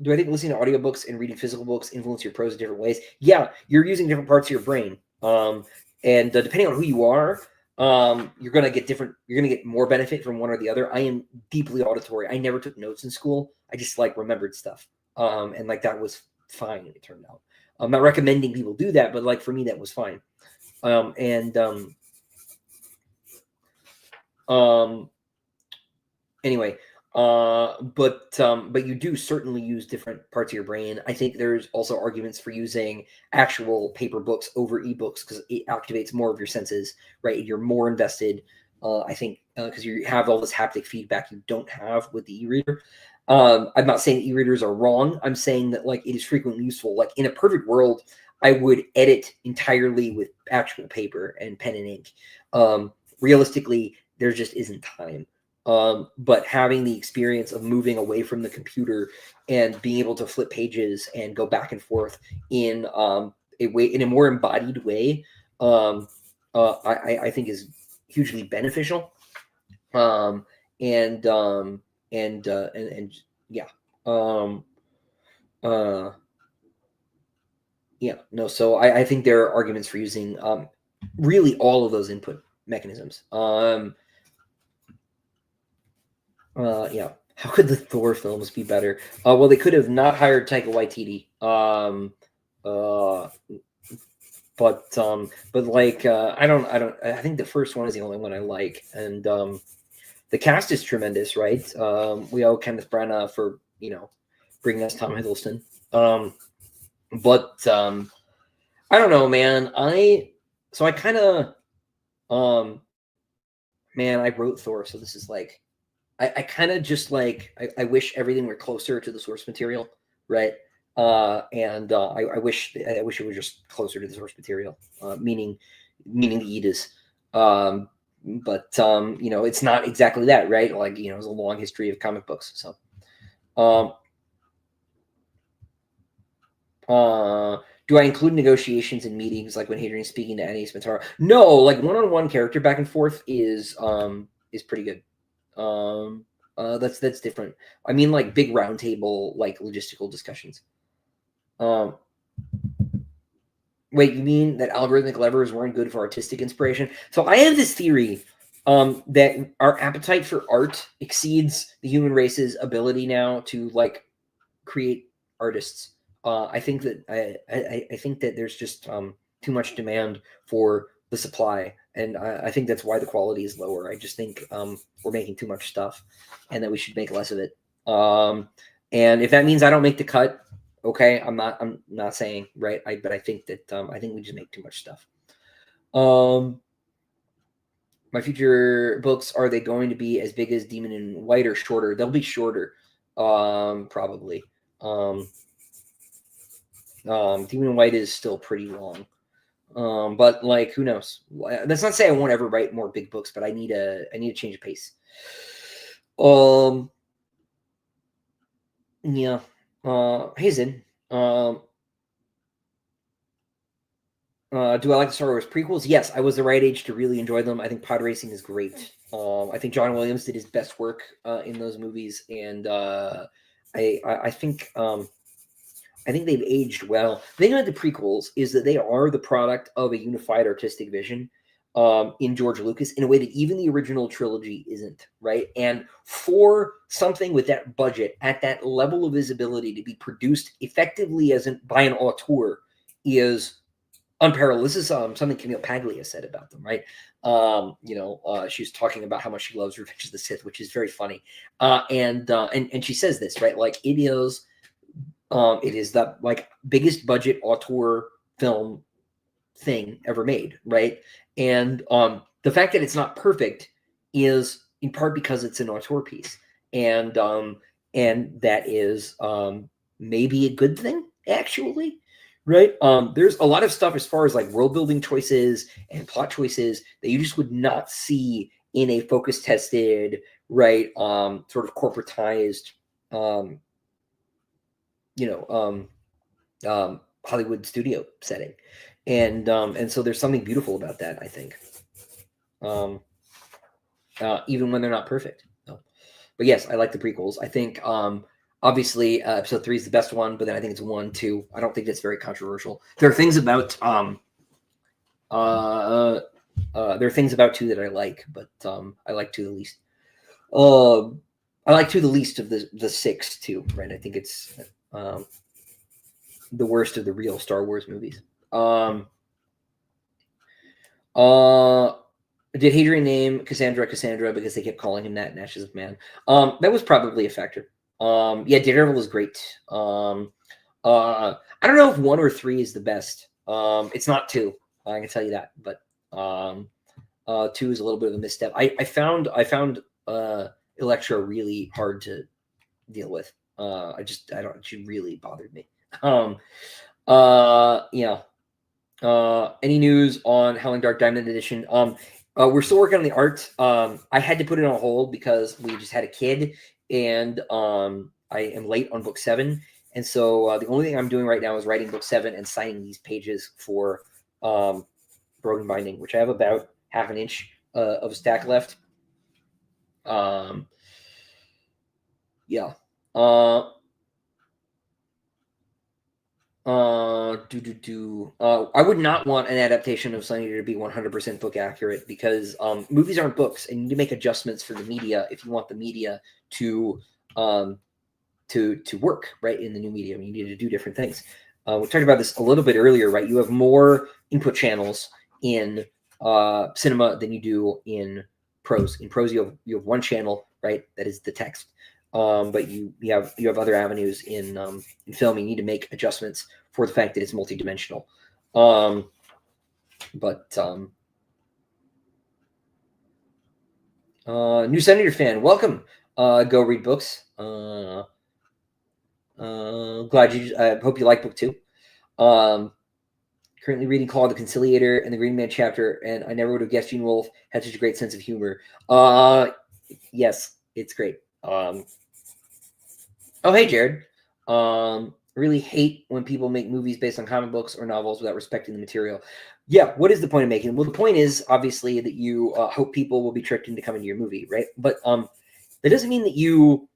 Do I think listening to audiobooks and reading physical books influence your prose in different ways? Yeah, you're using different parts of your brain. And depending on who you are, you're going to get different. You're going to get more benefit from one or the other. I am deeply auditory. I never took notes in school. I just like remembered stuff. And like that was fine, it turned out. I'm not recommending people do that, but like for me, that was fine. Anyway, but you do certainly use different parts of your brain. I think there's also arguments for using actual paper books over ebooks because it activates more of your senses, right? You're more invested. I think because you have all this haptic feedback you don't have with the e-reader. I'm not saying e-readers are wrong. I'm saying that like it is frequently useful. Like in a perfect world, I would edit entirely with actual paper and pen and ink. Realistically, there just isn't time. But having the experience of moving away from the computer and being able to flip pages and go back and forth in a more embodied way, I think is hugely beneficial. And yeah. Yeah, no, so I think there are arguments for using really all of those input mechanisms. Yeah. How could the Thor films be better? Well, they could have not hired Taika Waititi. But like, I think the first one is the only one I like, and the cast is tremendous, right? We owe Kenneth Branagh for bringing us Tom Hiddleston. But I don't know, man. I kind of, man, I wrote Thor, so this is like. I kind of just like I wish everything were closer to the source material, right? And I wish it was just closer to the source material, meaning the Eddas. But it's not exactly that, right? Like it's a long history of comic books. So, do I include negotiations in meetings, like when Hadrian's speaking to Annie Spatara? No, like one-on-one character back and forth is pretty good. That's different. I mean, like big round table, like logistical discussions. Wait, you mean that algorithmic levers weren't good for artistic inspiration? So I have this theory that our appetite for art exceeds the human race's ability now to like create artists. I think that I think that there's just too much demand for the supply, and I think that's why the quality is lower. I just think we're making too much stuff, and that we should make less of it. And if that means I don't make the cut, okay, I'm not saying right. But I think that I think we just make too much stuff. My future books, are they going to be as big as Demon in White or shorter? They'll be shorter, probably. Demon in White is still pretty long. But like, who knows? That's not to say I won't ever write more big books, but I need a change of pace. Yeah. Hey Zin. Do I like the Star Wars prequels? Yes, I was the right age to really enjoy them. I think pod racing is great. I think John Williams did his best work in those movies, and I think I think they've aged well. The thing about the prequels is that they are the product of a unified artistic vision in George Lucas in a way that even the original trilogy isn't, right? And for something with that budget at that level of visibility to be produced effectively by an auteur is unparalleled. This is something Camille Paglia said about them, right? She was talking about how much she loves Revenge of the Sith, which is very funny. And she says this, right? Like it is the like biggest budget auteur film thing ever made, right? And the fact that it's not perfect is in part because it's an auteur piece, and that is maybe a good thing actually, right? There's a lot of stuff as far as like world building choices and plot choices that you just would not see in a focus tested, right? Sort of corporatized, Hollywood studio setting, and so there's something beautiful about that, I think, even when they're not perfect. No. But yes, I like the prequels. I think obviously episode 3 is the best one, but then I think it's 1, 2. I don't think that's very controversial. There are things about there are things about 2 that I like, but I like 2 the least. I like 2 the least of the 6 too, right? I think it's the worst of the real Star Wars movies. Did Hadrian name Cassandra because they kept calling him that in Ashes of Man? That was probably a factor. Yeah, Daredevil is great. I don't know if 1 or 3 is the best. It's not 2. I can tell you that, but 2 is a little bit of a misstep. I found Elektra really hard to deal with. She really bothered me. Yeah. Any news on Howling Dark Diamond Edition? We're still working on the art. I had to put it on hold because we just had a kid, and I am late on book 7. And so the only thing I'm doing right now is writing book 7 and signing these pages for Broken Binding, which I have about half an inch of a stack left. Yeah. I would not want an adaptation of Sunny to be 100% book accurate because movies aren't books, and you need to make adjustments for the media if you want the media to work right in the new medium. You need to do different things. We talked about this a little bit earlier, right? You have more input channels in cinema than you do in prose. In prose, you have one channel, right? That is the text. But you have other avenues in film. You need to make adjustments for the fact that it's multidimensional. New Senator fan, welcome. Go read books. Glad you. I hope you like book 2. Currently reading Call of the Conciliator and the Green Man chapter, and I never would have guessed Gene Wolfe had such a great sense of humor. Yes, it's great. Oh, hey, Jared. Really hate when people make movies based on comic books or novels without respecting the material. Yeah, what is the point of making? Well, the point is obviously that you hope people will be tricked into coming to your movie, right? But that doesn't mean that you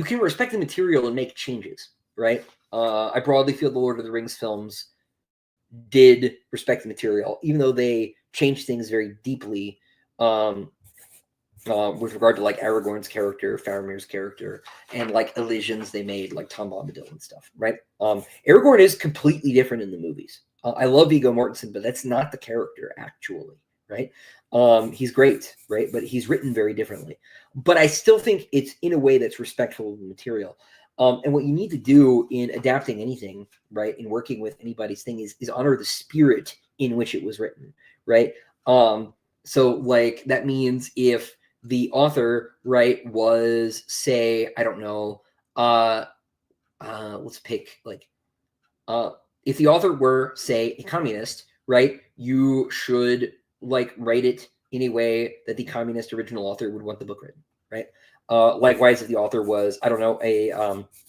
can respect the material and make changes, right? I broadly feel the Lord of the Rings films did respect the material, even though they changed things very deeply. with regard to like Aragorn's character, Faramir's character, and like elisions they made, like Tom Bombadil and stuff, right? Aragorn is completely different in the movies. I love Viggo Mortensen, but that's not the character actually, right? He's great, right? But he's written very differently. But I still think it's in a way that's respectful of the material. And what you need to do in adapting anything, right, in working with anybody's thing is honor the spirit in which it was written, right? So like that means if the author, right, was say, I don't know, let's pick like if the author were say a communist, right, you should like write it in a way that the communist original author would want the book written, right? Likewise, if the author was, I don't know, a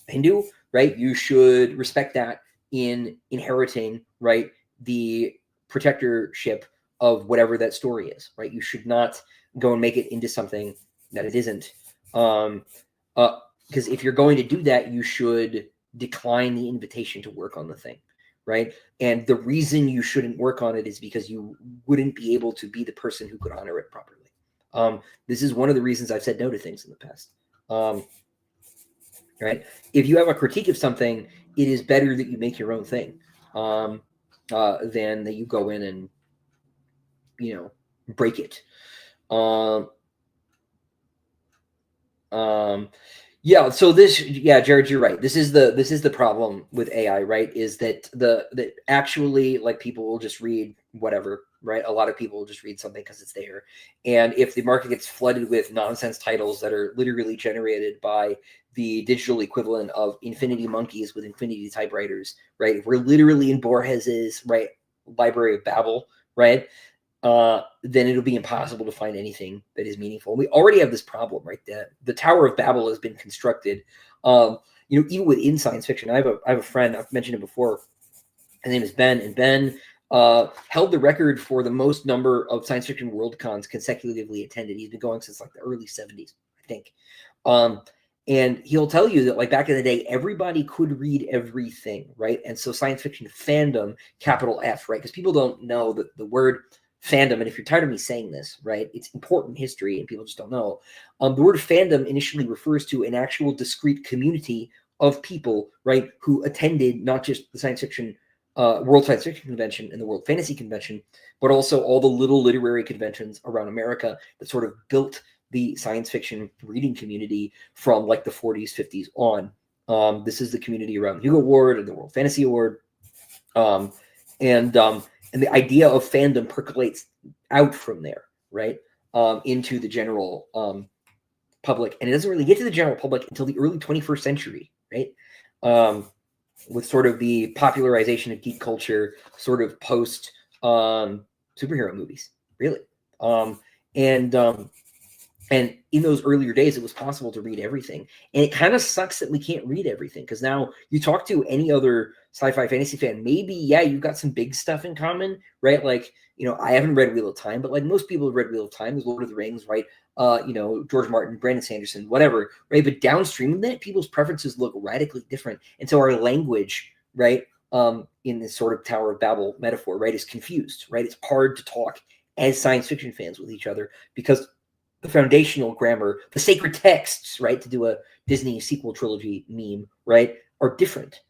Hindu, right, you should respect that in inheriting, right, the protectorship of whatever that story is, right? You should not go and make it into something that it isn't. Because if you're going to do that, you should decline the invitation to work on the thing, right? And the reason you shouldn't work on it is because you wouldn't be able to be the person who could honor it properly. This is one of the reasons I've said no to things in the past. Right? If you have a critique of something, it is better that you make your own thing than that you go in and, you know, break it. Yeah, so this, yeah, Jared, you're right. This is the problem with AI, right? Is that that actually like people will just read whatever, right? A lot of people will just read something because it's there. And if the market gets flooded with nonsense titles that are literally generated by the digital equivalent of Infinity monkeys with Infinity typewriters, right? If we're literally in Borges's, right, Library of Babel, right? Then it'll be impossible to find anything that is meaningful. We already have this problem, right? The Tower of Babel has been constructed. You know, even within science fiction, I have a friend, I've mentioned it before. His name is Ben, and Ben held the record for the most number of science fiction world cons consecutively attended. He's been going since like the early 70s, I think. And he'll tell you that like back in the day, everybody could read everything, right? And so science fiction fandom, capital F, right? Because people don't know that the word fandom, and if you're tired of me saying this, right, it's important history and people just don't know. The word fandom initially refers to an actual discrete community of people, right, who attended not just the science fiction World Science Fiction Convention and the World Fantasy Convention, but also all the little literary conventions around America that sort of built the science fiction reading community from like the 40s, 50s on. This is the community around the Hugo Award and the World Fantasy Award. And the idea of fandom percolates out from there, right, into the general public. And it doesn't really get to the general public until the early 21st century, right? With sort of the popularization of geek culture, sort of post superhero movies, really. And in those earlier days, it was possible to read everything. And it kind of sucks that we can't read everything, because now you talk to any other sci-fi fantasy fan, maybe, yeah, you've got some big stuff in common, right? Like, you know, I haven't read Wheel of Time, but like most people have read Wheel of Time, there's Lord of the Rings, right? You know, George Martin, Brandon Sanderson, whatever, right? But downstream of that, people's preferences look radically different. And so our language, right, in this sort of Tower of Babel metaphor, right, is confused, right? It's hard to talk as science fiction fans with each other because the foundational grammar, the sacred texts, right, to do a Disney sequel trilogy meme, right, are different.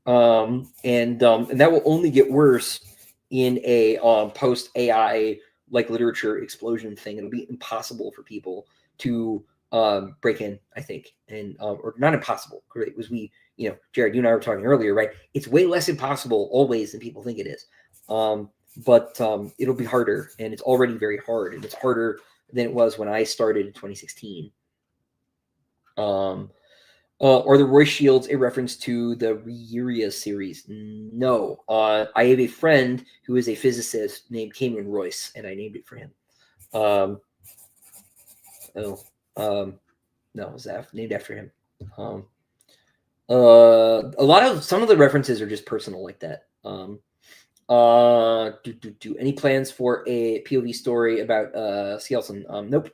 And that will only get worse in a post AI like literature explosion thing. It'll be impossible for people to break in, I think, and or not impossible. It was you know, Jared, you and I were talking earlier, right? It's way less impossible always than people think it is. But it'll be harder, and it's already very hard, and it's harder than it was when I started in 2016. Are the Roy Shields a reference to the Reiria series? No. I have a friend who is a physicist named Cameron Royce, and I named it for him. No, Zaf, named after him. Some of the references are just personal like that. Any plans for a POV story about Cielson? Nope.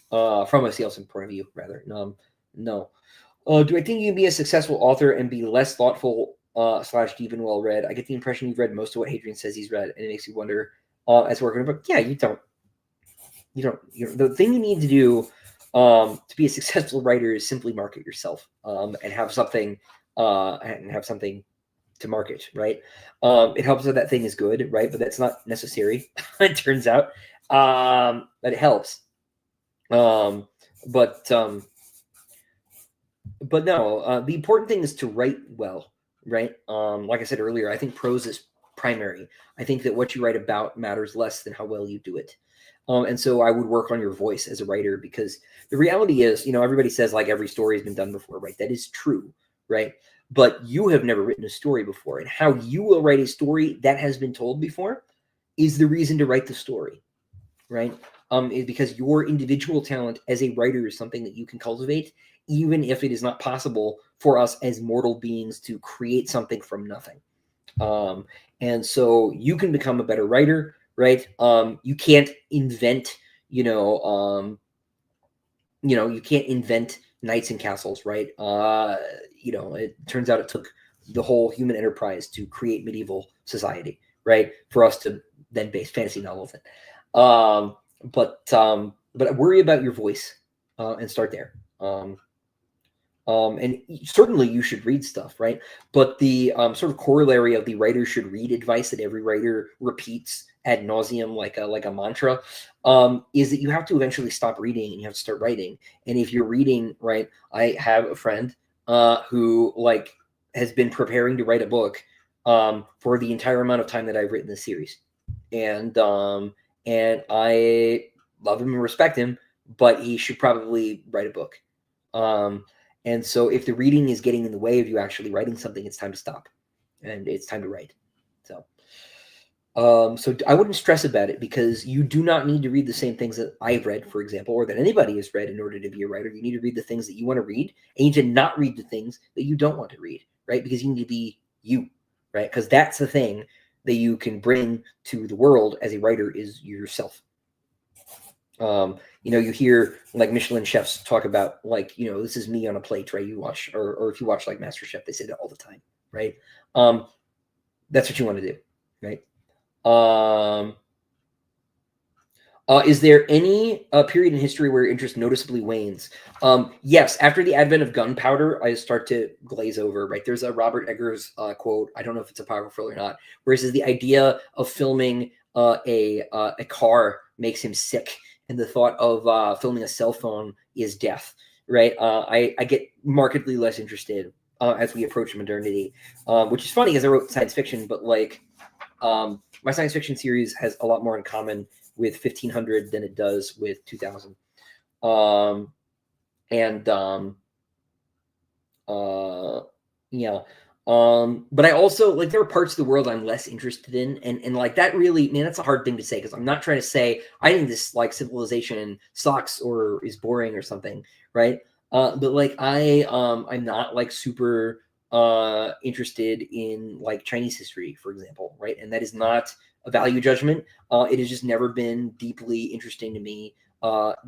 From a Cielson point of view, rather. No. Do I think you can be a successful author and be less thoughtful / deep and well read? I get the impression you've read most of what Hadrian says he's read, and it makes you wonder as working. But yeah, you don't. the thing you need to do to be a successful writer is simply market yourself and have something to market, right? It helps that thing is good, right? But that's not necessary. It turns out that it helps. But no, the important thing is to write well, right? Like I said earlier, I think prose is primary. I think that what you write about matters less than how well you do it. And so I would work on your voice as a writer, because the reality is, everybody says like every story has been done before, right? That is true, right? But you have never written a story before, and how you will write a story that has been told before is the reason to write the story, right? Because your individual talent as a writer is something that you can cultivate, even if it is not possible for us as mortal beings to create something from nothing. And so you can become a better writer, right? You can't invent, you can't invent knights and castles, right? It turns out it took the whole human enterprise to create medieval society, right? For us to then base fantasy novels in. But worry about your voice and start there. And certainly you should read stuff, right? But the sort of corollary of the writer should read advice that every writer repeats ad nauseum, like a mantra, is that you have to eventually stop reading and you have to start writing. And if you're reading, right, I have a friend who has been preparing to write a book for the entire amount of time that I've written this series, and I love him and respect him, but he should probably write a book. And so if the reading is getting in the way of you actually writing something, it's time to stop and it's time to write. So I wouldn't stress about it, because you do not need to read the same things that I've read, for example, or that anybody has read in order to be a writer. You need to read the things that you want to read, and you need to not read the things that you don't want to read, right? Because you need to be you, right? Because that's the thing that you can bring to the world as a writer is yourself. You hear like Michelin chefs talk about this is me on a plate, right? You watch, or if you watch like MasterChef, they say that all the time, right? That's what you want to do, right? Is there any period in history where your interest noticeably wanes? Yes, after the advent of gunpowder, I start to glaze over, right? There's a Robert Eggers quote, I don't know if it's apocryphal or not, where it says the idea of filming a car makes him sick, and the thought of filming a cell phone is death, right? I get markedly less interested as we approach modernity, which is funny because I wrote science fiction, but my science fiction series has a lot more in common with 1500 than it does with 2000. But I also there are parts of the world I'm less interested in, and that really, man, that's a hard thing to say, because I'm not trying to say I think this civilization sucks or is boring or something, right? But I'm not super interested in Chinese history, for example, right? And that is not a value judgment. It has just never been deeply interesting to me,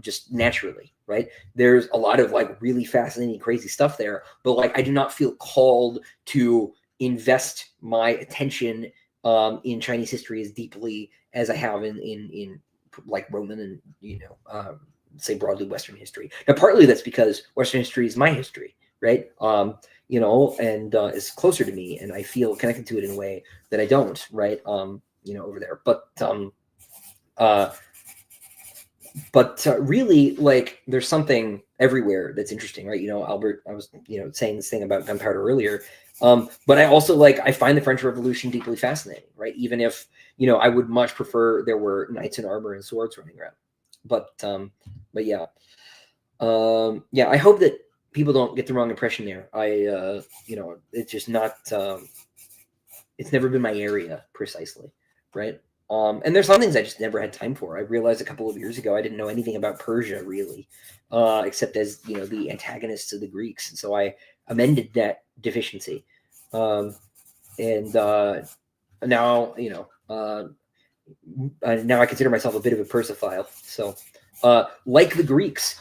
just naturally, right? There's a lot of really fascinating, crazy stuff there, but I do not feel called to invest my attention in Chinese history as deeply as I have in Roman and say broadly Western history. Now, partly that's because Western history is my history, right? And is closer to me, and I feel connected to it in a way that I don't, right? Over there, but really, there's something everywhere that's interesting, right? Albert, I was saying this thing about gunpowder earlier, but I also I find the French Revolution deeply fascinating, right? Even if I would much prefer there were knights in armor and swords running around, but yeah, I hope that people don't get the wrong impression there. It's just not, it's never been my area precisely, right? And there's some things I just never had time for. I realized a couple of years ago I didn't know anything about Persia really, except as the antagonists of the Greeks, and so I amended that deficiency. And now now I consider myself a bit of a Persophile. So like the Greeks.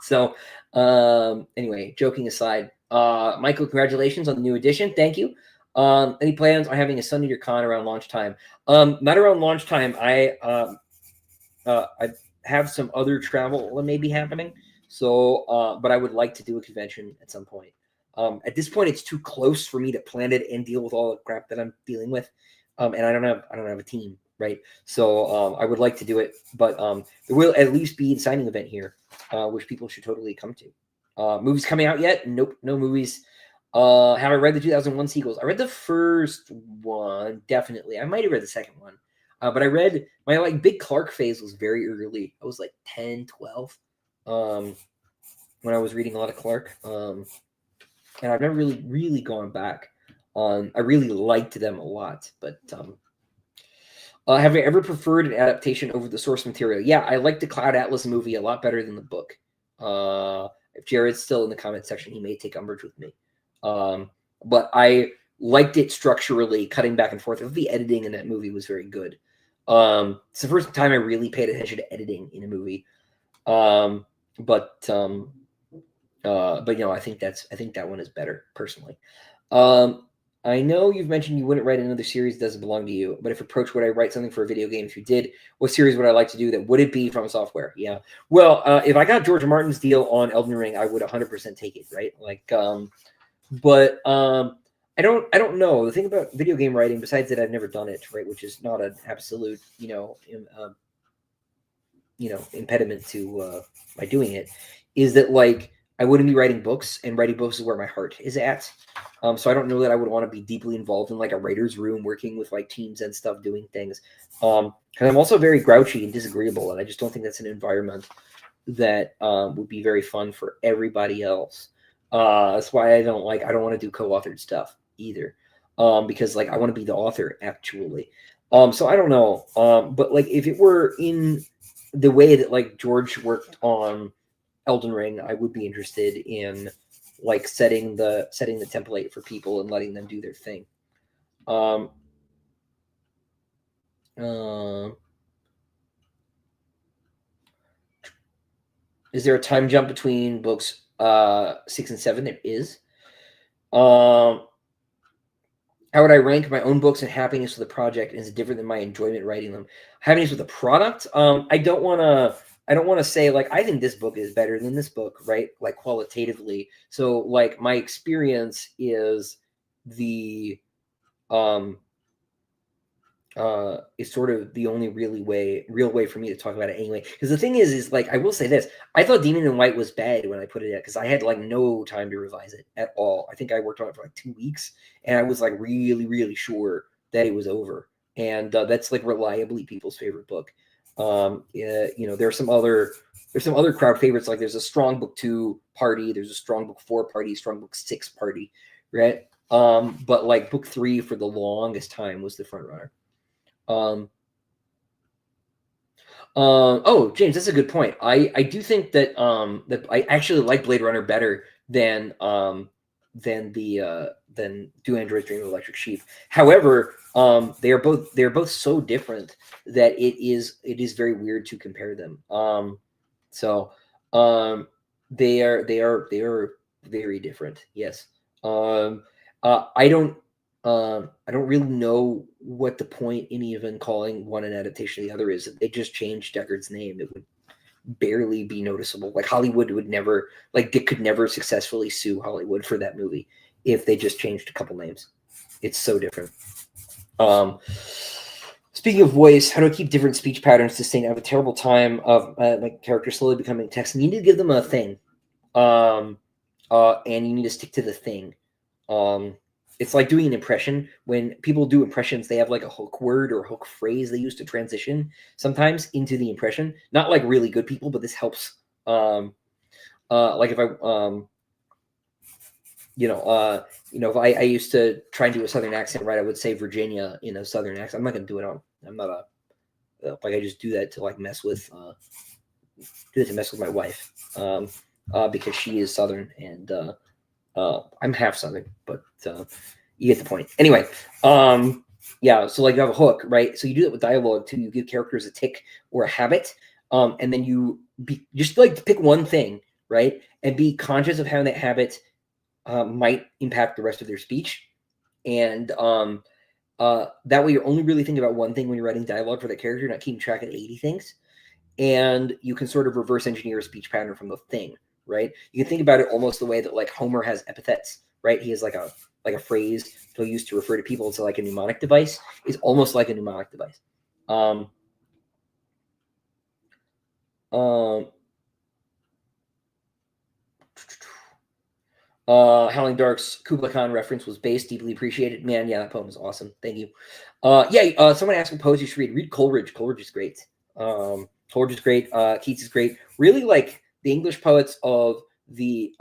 So anyway, joking aside, Michael, congratulations on the new edition. Thank you. Any plans on having a Sun Eater Con around launch time? Not around launch time. have some other travel that may be happening. So, but I would like to do a convention at some point. At this point, it's too close for me to plan it and deal with all the crap that I'm dealing with, and I don't have a team, right? So I would like to do it, but there will at least be a signing event here, which people should totally come to. Movies coming out yet? Nope, no movies. Have I read the 2001 sequels? I read the first one, definitely. I might have read the second one. But I read my like big Clark phase was very early. I was like 10, 12 when I was reading a lot of Clark. And I've never really gone back on. I really liked them a lot, but have I ever preferred an adaptation over the source material? Yeah, I like the Cloud Atlas movie a lot better than the book. If Jared's still in the comment section, he may take umbrage with me. But I liked it structurally, cutting back and forth. The editing in that movie was very good. It's the first time I really paid attention to editing in a movie. But I think that one is better personally. I know you've mentioned you wouldn't write another series that doesn't belong to you, but if approached, would I write something for a video game? If you did, what series would I like to do that? Would it be from software? Yeah. Well, if I got George Martin's deal on Elden Ring, I would 100% take it, right? But I don't know. The thing about video game writing, besides that I've never done it, right, which is not an absolute, impediment to my doing it, is that like I wouldn't be writing books, and writing books is where my heart is at. So I don't know that I would want to be deeply involved in like a writer's room, working with like teams and stuff, doing things. Because I'm also very grouchy and disagreeable, and I just don't think that's an environment that would be very fun for everybody else. That's why I don't want to do co-authored stuff either, because like I want to be the author actually. So I don't know. But like if it were in the way that like George worked on Elden Ring, I would be interested in like setting the template for people and letting them do their thing. Is there a time jump between books 6 and 7? There is. How would I rank my own books and happiness with the project? Is it different than my enjoyment writing them? Happiness with the product? I don't want to say like I think this book is better than this book, right? Like qualitatively. So like my experience is the is sort of the only real way for me to talk about it anyway. Because the thing is like I will say this: I thought Demon in White was bad when I put it out because I had like no time to revise it at all. I think I worked on it for like 2 weeks, and I was like really sure that it was over. And that's like reliably people's favorite book. There's some other crowd favorites. Like there's a strong book 2 party, there's a strong book 4 party, strong book 6 party, right? But like book 3 for the longest time was the front runner. James, that's a good point. I do think that that I actually like Blade Runner better than Do Androids Dream of Electric Sheep. However, they are both so different that it is very weird to compare them. They are very different. Yes. I don't really know what the point in even calling one an adaptation of the other is. If they just changed Deckard's name, it would barely be noticeable. Like Hollywood would never, like Dick could never successfully sue Hollywood for that movie if they just changed a couple names. It's so different. Speaking of voice, how do I keep different speech patterns sustained? I have a terrible time of my character slowly becoming text. You need to give them a thing, and you need to stick to the thing. It's like doing an impression. When people do impressions, they have like a hook word or hook phrase they use to transition sometimes into the impression. Not like really good people, but this helps. Like if if I used to try and do a Southern accent, right, I would say Virginia in a Southern accent. I'm not going to do it I'm not like I just do that to like mess with my wife, because she is Southern and I'm half Southern, but you get the point. Anyway, so like you have a hook, right? So you do that with dialogue too. You give characters a tick or a habit, and then you just like pick one thing, right, and be conscious of how that habit might impact the rest of their speech, and that way you're only really thinking about one thing when you're writing dialogue for that character, not keeping track of 80 things. and you can sort of reverse engineer a speech pattern from the thing, right? You can think about it almost the way that like Homer has epithets, right? He has like a phrase he'll use to refer to people. So like a mnemonic device is almost like a mnemonic device. Howling Dark's Kubla Khan reference was based, deeply appreciated. Man, yeah, that poem is awesome. Thank you. Someone asked what poets you should read. Read Coleridge. Coleridge is great. Coleridge is great. Keats is great. Really like the English poets of the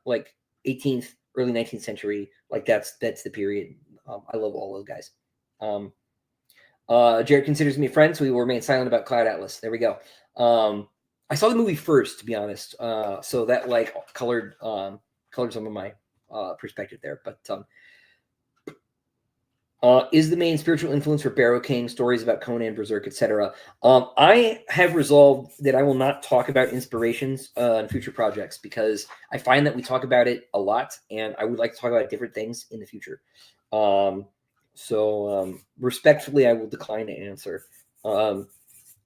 like 18th, early 19th century. Like that's the period. I love all those guys. Jared considers me a friend, so we will remain silent about Cloud Atlas. There we go. I saw the movie first, to be honest. So that like colored some of my perspective there. But is the main spiritual influence for Barrow King stories about Conan, Berserk, etc.? I have resolved that I will not talk about inspirations in future projects because I find that we talk about it a lot, and I would like to talk about different things in the future. So respectfully, I will decline to answer.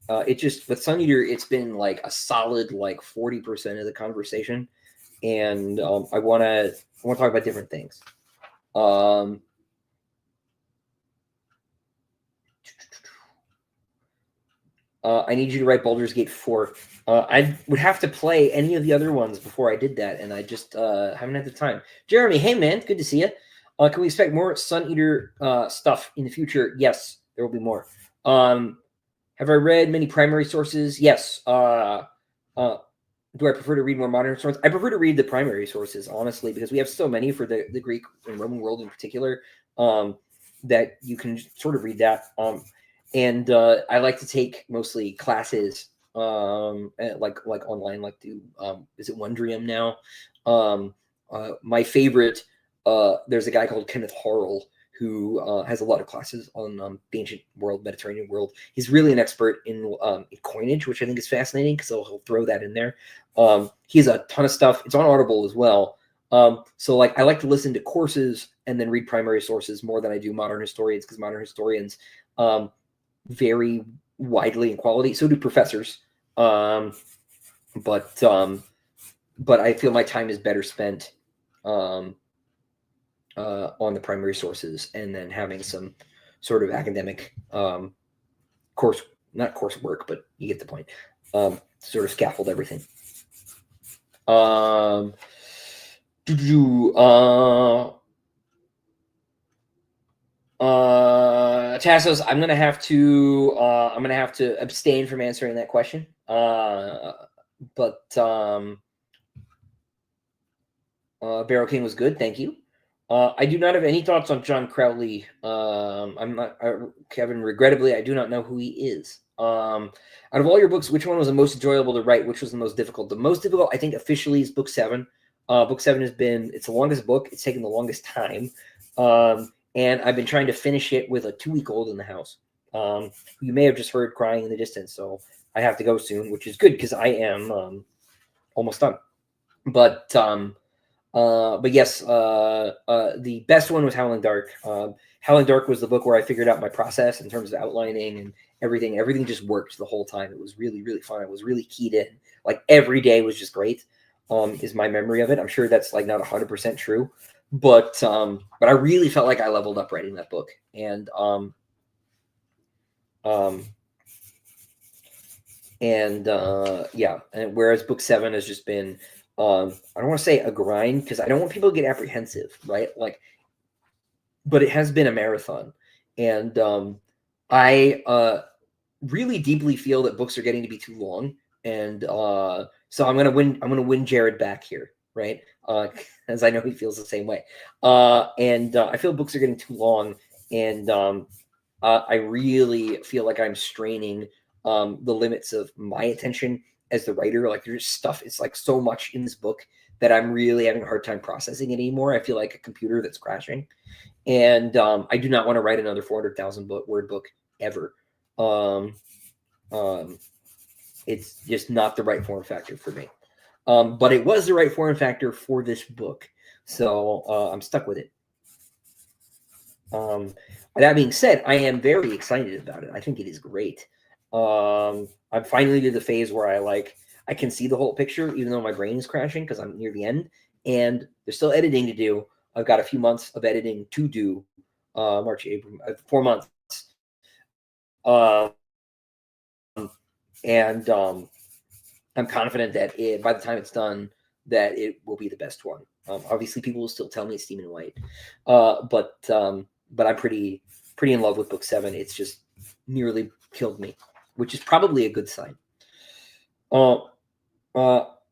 It just with Sun Eater, it's been like a solid like 40% of the conversation, and I want to talk about different things. I need you to write Baldur's Gate 4. I would have to play any of the other ones before I did that, and I just haven't had the time. Jeremy, hey man, good to see you. Can we expect more Sun Eater stuff in the future? Yes, there will be more. Have I read many primary sources? Yes. Do I prefer to read more modern sources? I prefer to read the primary sources, honestly, because we have so many for the Greek and Roman world in particular that you can sort of read that. And I like to take mostly classes like online, like do is it Wondrium now? My favorite, there's a guy called Kenneth Harrell who has a lot of classes on the ancient world, Mediterranean world. He's really an expert in coinage, which I think is fascinating because he'll throw that in there. He has a ton of stuff. It's on Audible as well. So like I like to listen to courses and then read primary sources more than I do modern historians because modern historians vary widely in quality. So do professors. But I feel my time is better spent on the primary sources and then having some sort of academic not coursework, but you get the point. Sort of scaffold everything. Tassos, I'm gonna have to abstain from answering that question. But Barrow King was good, thank you. I do not have any thoughts on John Crowley. Kevin, regrettably, I do not know who he is. Out of all your books, which one was the most enjoyable to write? Which was the most difficult? The most difficult, I think, officially is book 7. Book 7 it's the longest book. It's taken the longest time. And I've been trying to finish it with a 2-week-old in the house. Who you may have just heard crying in the distance. So I have to go soon, which is good because I am almost done. But yes, the best one was Howling Dark. Howling Dark was the book where I figured out my process in terms of outlining and everything. Everything just worked the whole time. It was really, really fun. I was really keyed in. Like every day was just great. Is my memory of it. I'm sure that's like not 100% true, but I really felt like I leveled up writing that book. And yeah. And whereas book 7 has just been I don't want to say a grind because I don't want people to get apprehensive, right? Like, but it has been a marathon, and I really deeply feel that books are getting to be too long, and so I'm gonna win Jared back here, right? As I know he feels the same way, and I feel books are getting too long, and I really feel like I'm straining the limits of my attention as the writer. Like there's stuff, it's like so much in this book that I'm really having a hard time processing it anymore. I feel like a computer that's crashing, and I do not want to write another 400,000 word book ever. It's just not the right form factor for me. But it was the right form factor for this book, so I'm stuck with it. That being said, I am very excited about it. I think it is great. I'm finally to the phase where I can see the whole picture, even though my brain is crashing because I'm near the end, and there's still editing to do. I've got a few months of editing to do. March, April, 4 months. And I'm confident that by the time it's done, that it will be the best one. Obviously, people will still tell me it's Stephen White, but I'm pretty in love with book 7. It's just nearly killed me, which is probably a good sign. Uh,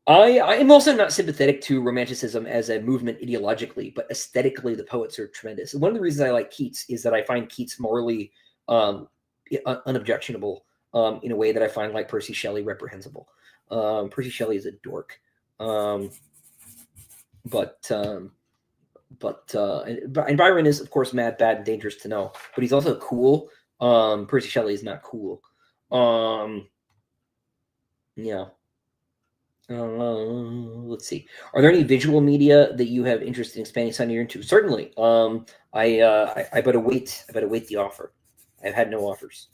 I am also not sympathetic to Romanticism as a movement ideologically, but aesthetically, the poets are tremendous. And one of the reasons I like Keats is that I find Keats morally unobjectionable in a way that I find like Percy Shelley reprehensible. Percy Shelley is a dork, but and Byron is of course mad, bad, and dangerous to know, but he's also cool. Percy Shelley is not cool. Yeah. Let's see. Are there any visual media that you have interest in expanding some year into? Certainly. I better wait. I better wait the offer. I've had no offers.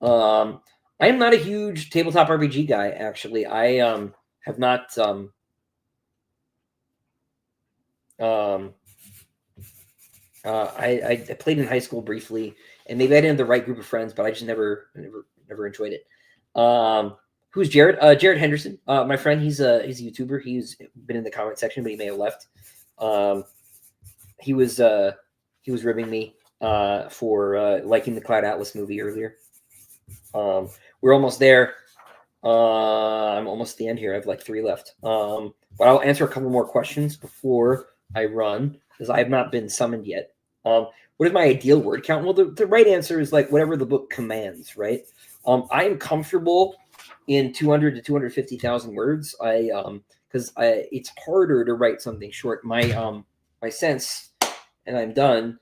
I am not a huge tabletop RPG guy. Actually, I have not. I played in high school briefly, and maybe I didn't have the right group of friends, but I just never enjoyed it. Who's Jared? Jared Henderson, my friend. He's a YouTuber. He's been in the comment section, but he may have left. He was ribbing me for liking the Cloud Atlas movie earlier. We're almost there. I'm almost at the end here. I have like 3 left. But I'll answer a couple more questions before I run, because I have not been summoned yet. What is my ideal word count? Well, the right answer is like whatever the book commands, right? I am comfortable in 200 to 250,000 words. Because it's harder to write something short. My sense, and I'm done,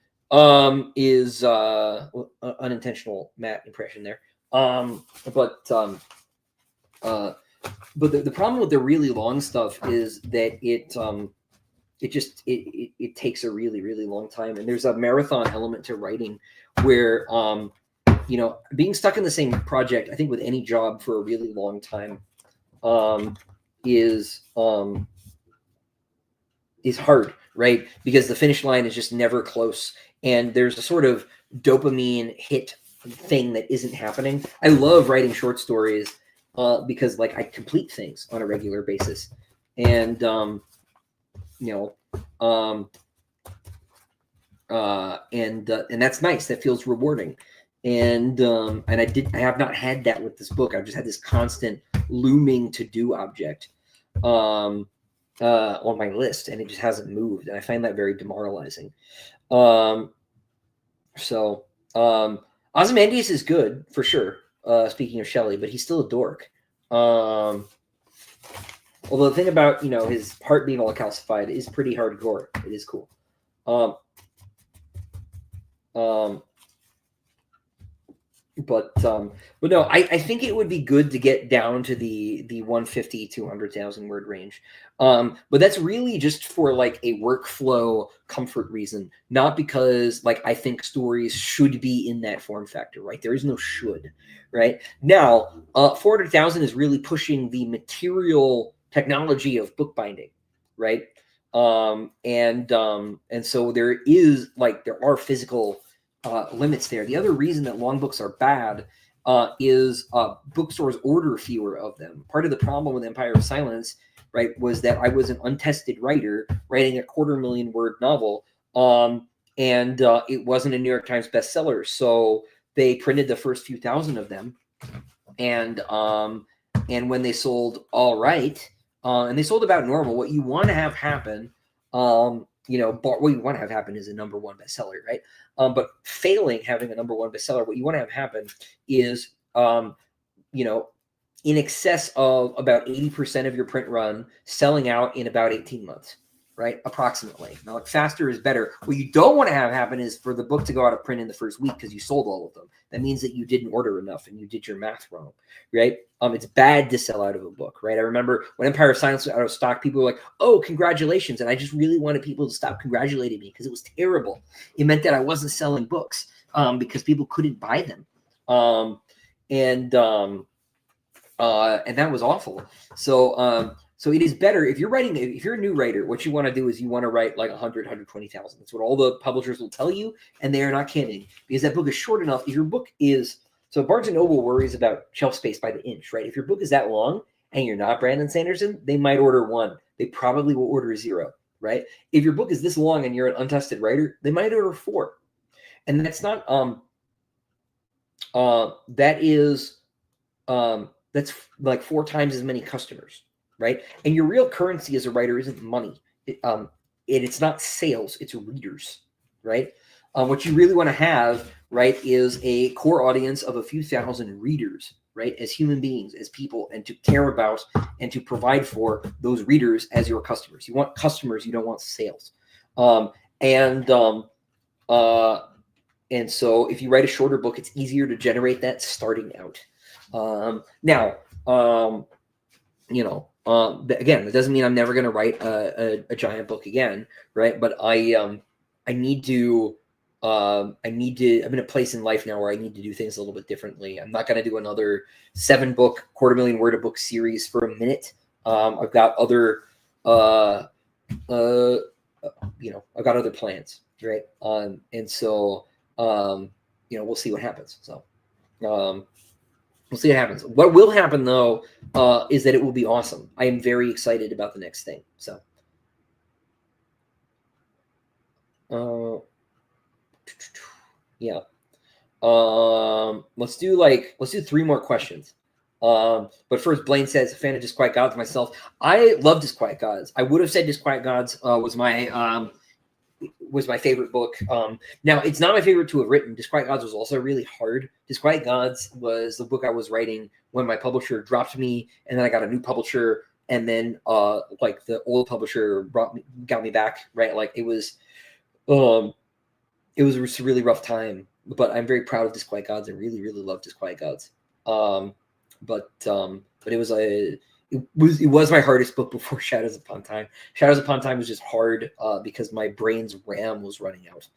is unintentional Matt impression there. But the problem with the really long stuff is that it takes a really, really long time, and there's a marathon element to writing where being stuck in the same project, I think with any job for a really long time is hard, right? Because the finish line is just never close, and there's a sort of dopamine hit thing that isn't happening. I love writing short stories because like I complete things on a regular basis, and and that's nice. That feels rewarding. And I have not had that with this book. I've just had this constant looming to do object on my list, and it just hasn't moved, and I find that very demoralizing. Ozymandias is good for sure. Speaking of Shelley, but he's still a dork. Although the thing about his heart being all calcified is pretty hardcore. It is cool. But no, I think it would be good to get down to the 150 to 100,000 word range. But that's really just for like a workflow comfort reason, not because like I think stories should be in that form factor, right? There is no should, right? Now, 400,000 is really pushing the material technology of bookbinding, right? And so there are physical limits there. The other reason that long books are bad is bookstores order fewer of them. Part of the problem with Empire of Silence, right, was that I was an untested writer writing a 250,000 word novel, and it wasn't a New York Times bestseller. So they printed the first few thousand of them, and when they sold all right, and they sold about normal, what you want to have happen, what you want to have happen is a number 1 bestseller, right? But failing having a number 1 bestseller, what you want to have happen is, in excess of about 80% of your print run selling out in about 18 months, right? Approximately. Now, like, faster is better. What you don't want to have happen is for the book to go out of print in the first week because you sold all of them. That means that you didn't order enough and you did your math wrong, right? It's bad to sell out of a book, right? I remember when Empire of Silence was out of stock, people were like, "Oh, congratulations!" And I just really wanted people to stop congratulating me because it was terrible. It meant that I wasn't selling books because people couldn't buy them. and that was awful. So it is better if you're writing, if you're a new writer, what you want to do is you want to write like 100, 120,000. That's what all the publishers will tell you, and they are not kidding, because that book is short enough. If your book is, so Barnes & Noble worries about shelf space by the inch, right? If your book is that long and you're not Brandon Sanderson, they might order 1. They probably will order 0, right? If your book is this long and you're an untested writer, they might order 4. And that's not, that is, that's like 4 times as many customers, right? And your real currency as a writer isn't money. It's not sales, it's readers, right? What you really want to have, right, is a core audience of a few thousand readers, right, as human beings, as people, and to care about and to provide for those readers as your customers. You want customers, you don't want sales. And so if you write a shorter book, it's easier to generate that starting out. Now, again, that doesn't mean I'm never going to write a giant book again, right? But I'm in a place in life now where I need to do things a little bit differently. I'm not going to do another 7-book, 250,000 word a book series for a minute. I've got other, I've got other plans, right? And so, we'll see what happens. So, we'll see what happens. What will happen, though, is that it will be awesome. I am very excited about the next thing. So, yeah. Let's do 3 more questions. But first, Blaine says, a fan of Disquiet Gods myself. I love Disquiet Gods. I would have said Disquiet Gods was my favorite book. Now, it's not my favorite to have written. Disquiet Gods was also really hard. Disquiet Gods was the book I was writing when my publisher dropped me, and then I got a new publisher, and then the old publisher got me back, right? Like it was a really rough time, but I'm very proud of Disquiet Gods. I really, really love Disquiet Gods. But it was my hardest book before Shadows Upon Time. Shadows Upon Time was just hard because my brain's RAM was running out.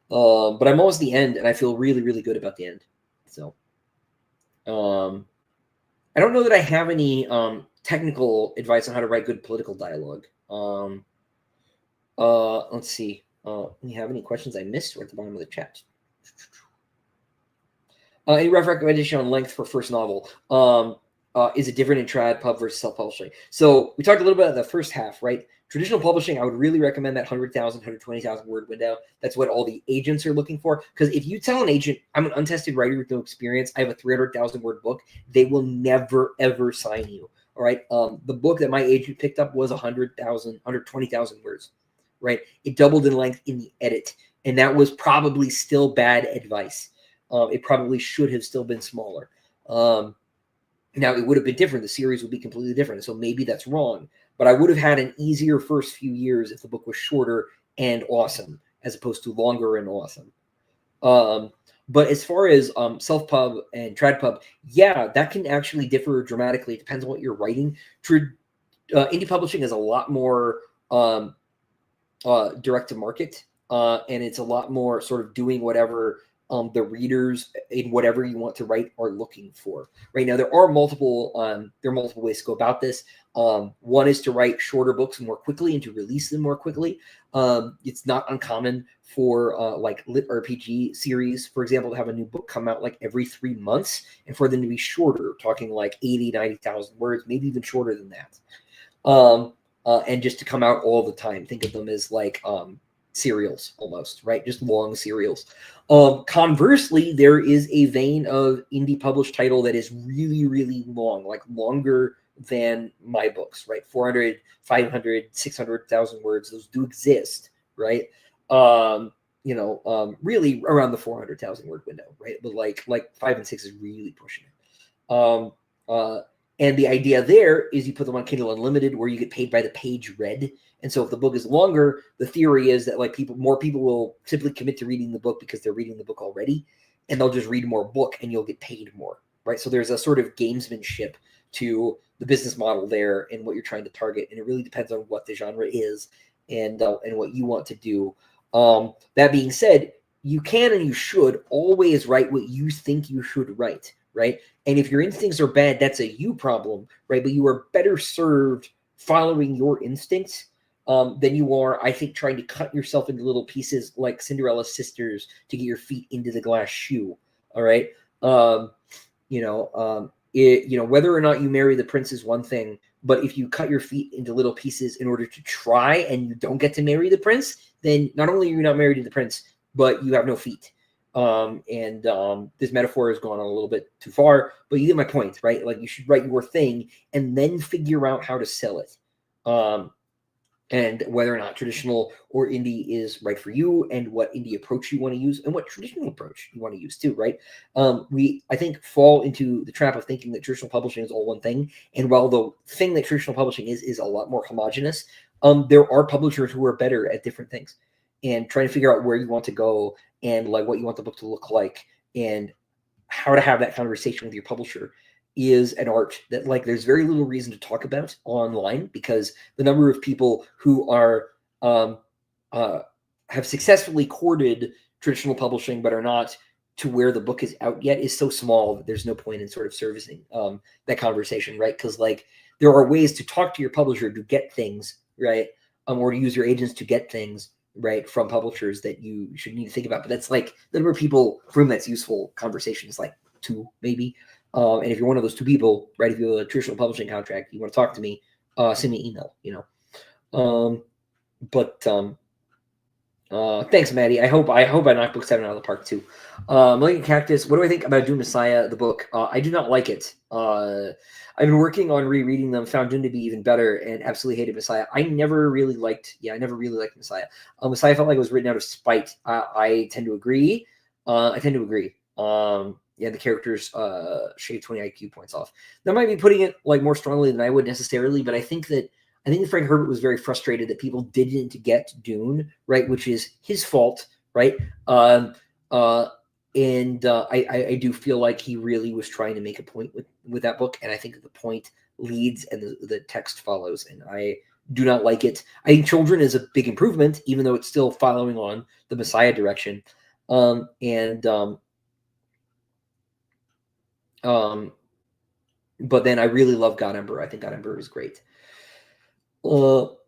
But I'm almost at the end, and I feel really, really good about the end. So, I don't know that I have any technical advice on how to write good political dialogue. Let's see. Do you have any questions I missed or at the bottom of the chat? Any rough recommendation on length for first novel? Is it different in trad, pub versus self-publishing? So we talked a little bit about the first half, right? Traditional publishing, I would really recommend that 100,000, 120,000 word window. That's what all the agents are looking for. Because if you tell an agent, I'm an untested writer with no experience, I have a 300,000 word book, they will never, ever sign you. All right. The book that my agent picked up was 100,000, 120,000 words, right? It doubled in length in the edit. And that was probably still bad advice. It probably should have still been smaller. Now, it would have been different. The series would be completely different. So maybe that's wrong. But I would have had an easier first few years if the book was shorter and awesome, as opposed to longer and awesome. But as far as self-pub and trad-pub, yeah, that can actually differ dramatically. It depends on what you're writing. Indie publishing is a lot more direct-to-market, and it's a lot more sort of doing whatever the readers in whatever you want to write are looking for. Right now, there are multiple ways to go about this. One is to write shorter books more quickly and to release them more quickly. It's not uncommon for like lit RPG series, for example, to have a new book come out like every 3 months and for them to be shorter, talking like 80, 90,000 words, maybe even shorter than that. And just to come out all the time. Think of them as like serials almost, right? Just long serials. Conversely, there is a vein of indie published title that is really, really long, like longer than my books, right? 400, 500, 600,000 words. Those do exist, right? Really around the 400,000 word window, right? But like 5 and 6 is really pushing it. And the idea there is you put them on Kindle Unlimited where you get paid by the page read. And so if the book is longer, the theory is that like more people will simply commit to reading the book because they're reading the book already, and they'll just read more book and you'll get paid more, right? So there's a sort of gamesmanship to the business model there and what you're trying to target. And it really depends on what the genre is and what you want to do. That being said, you can and you should always write what you think you should write, right? And if your instincts are bad, that's a you problem, right? But you are better served following your instincts than you are, I think, trying to cut yourself into little pieces like Cinderella's sisters to get your feet into the glass shoe. All right. Whether or not you marry the prince is one thing, but if you cut your feet into little pieces in order to try and you don't get to marry the prince, then not only are you not married to the prince, but you have no feet. This metaphor has gone on a little bit too far, but you get my point, right? Like, you should write your thing and then figure out how to sell it. And whether or not traditional or indie is right for you, and what indie approach you want to use, and what traditional approach you want to use too, right? We, I think, fall into the trap of thinking that traditional publishing is all one thing. And while the thing that traditional publishing is a lot more homogenous, there are publishers who are better at different things, and trying to figure out where you want to go, and like what you want the book to look like, and how to have that conversation with your publisher is an art that, like, there's very little reason to talk about online, because the number of people who are have successfully courted traditional publishing but are not to where the book is out yet is so small that there's no point in sort of servicing that conversation, right? Because, like, there are ways to talk to your publisher to get things, right? Or to use your agents to get things, right, from publishers that you should need to think about. But that's, like, the number of people for whom that's useful conversation is like 2, maybe. And if you're one of those 2 people, right, if you have a traditional publishing contract, you want to talk to me, send me an email, thanks, Maddie. I hope I knocked book 7 out of the park too. Malignant Cactus, what do I think about Dune Messiah, the book? I do not like it. I've been working on rereading them, found Dune to be even better, and absolutely hated Messiah. I never really liked Messiah. Messiah felt like it was written out of spite. I tend to agree. The characters shave 20 IQ points off. That might be putting it, like, more strongly than I would necessarily, but I think that Frank Herbert was very frustrated that people didn't get Dune, right, which is his fault, right? I do feel like he really was trying to make a point with that book, and I think that the point leads and the text follows, and I do not like it. I think Children is a big improvement, even though it's still following on the Messiah direction. But then I really love God Emperor. I think God Emperor is great. What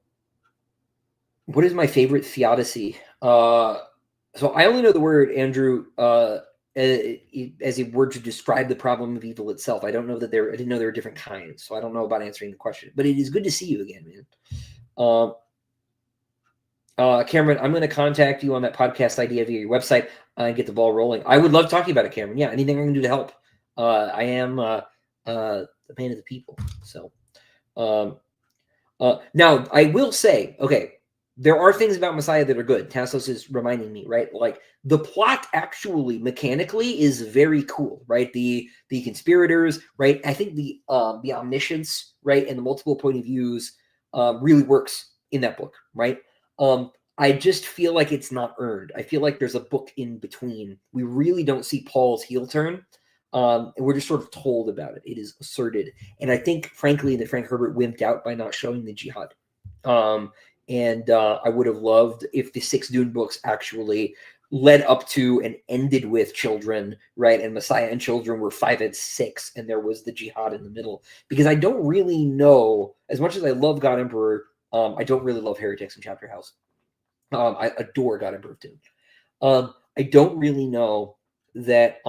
is my favorite theodicy? So I only know the word, Andrew, as a word to describe the problem of evil itself. I don't know that I didn't know there were different kinds, so I don't know about answering the question. But it is good to see you again, man. Cameron, I'm going to contact you on that podcast idea via your website and get the ball rolling. I would love talking about it, Cameron. Yeah, anything I can do to help. I am the man of the people. So now I will say, okay, there are things about Messiah that are good. Tassos is reminding me, right? Like, the plot actually mechanically is very cool, right? The conspirators, right? I think the omniscience, right, and the multiple point of views really works in that book, right? I just feel like it's not earned. I feel like there's a book in between. We really don't see Paul's heel turn. And we're just sort of told about it. It is asserted. And I think, frankly, that Frank Herbert wimped out by not showing the jihad. I would have loved if the 6 Dune books actually led up to and ended with Children, right? And Messiah and Children were 5 and 6, and there was the jihad in the middle. Because I don't really know, as much as I love God Emperor, I don't really love Heretics and Chapter House. I adore God Emperor of Dune. I don't really know that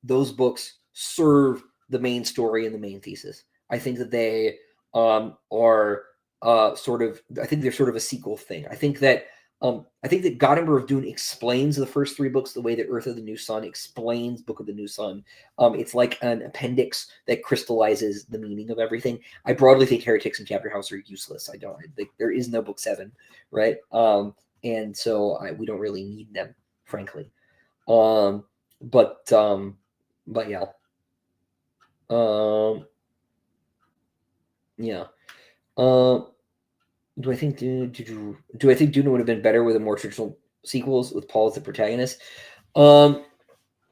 those books serve the main story and the main thesis. I think that they are sort of a sequel thing. I think that God Emperor of Dune explains the first 3 books the way that Earth of the New Sun explains Book of the New Sun. It's like an appendix that crystallizes the meaning of everything. I broadly think Heretics and Chapter House are useless. I think there is no book 7, right? And so we don't really need them, frankly. But yeah. Yeah. Do I think Dune would have been better with a more traditional sequels with Paul as the protagonist? It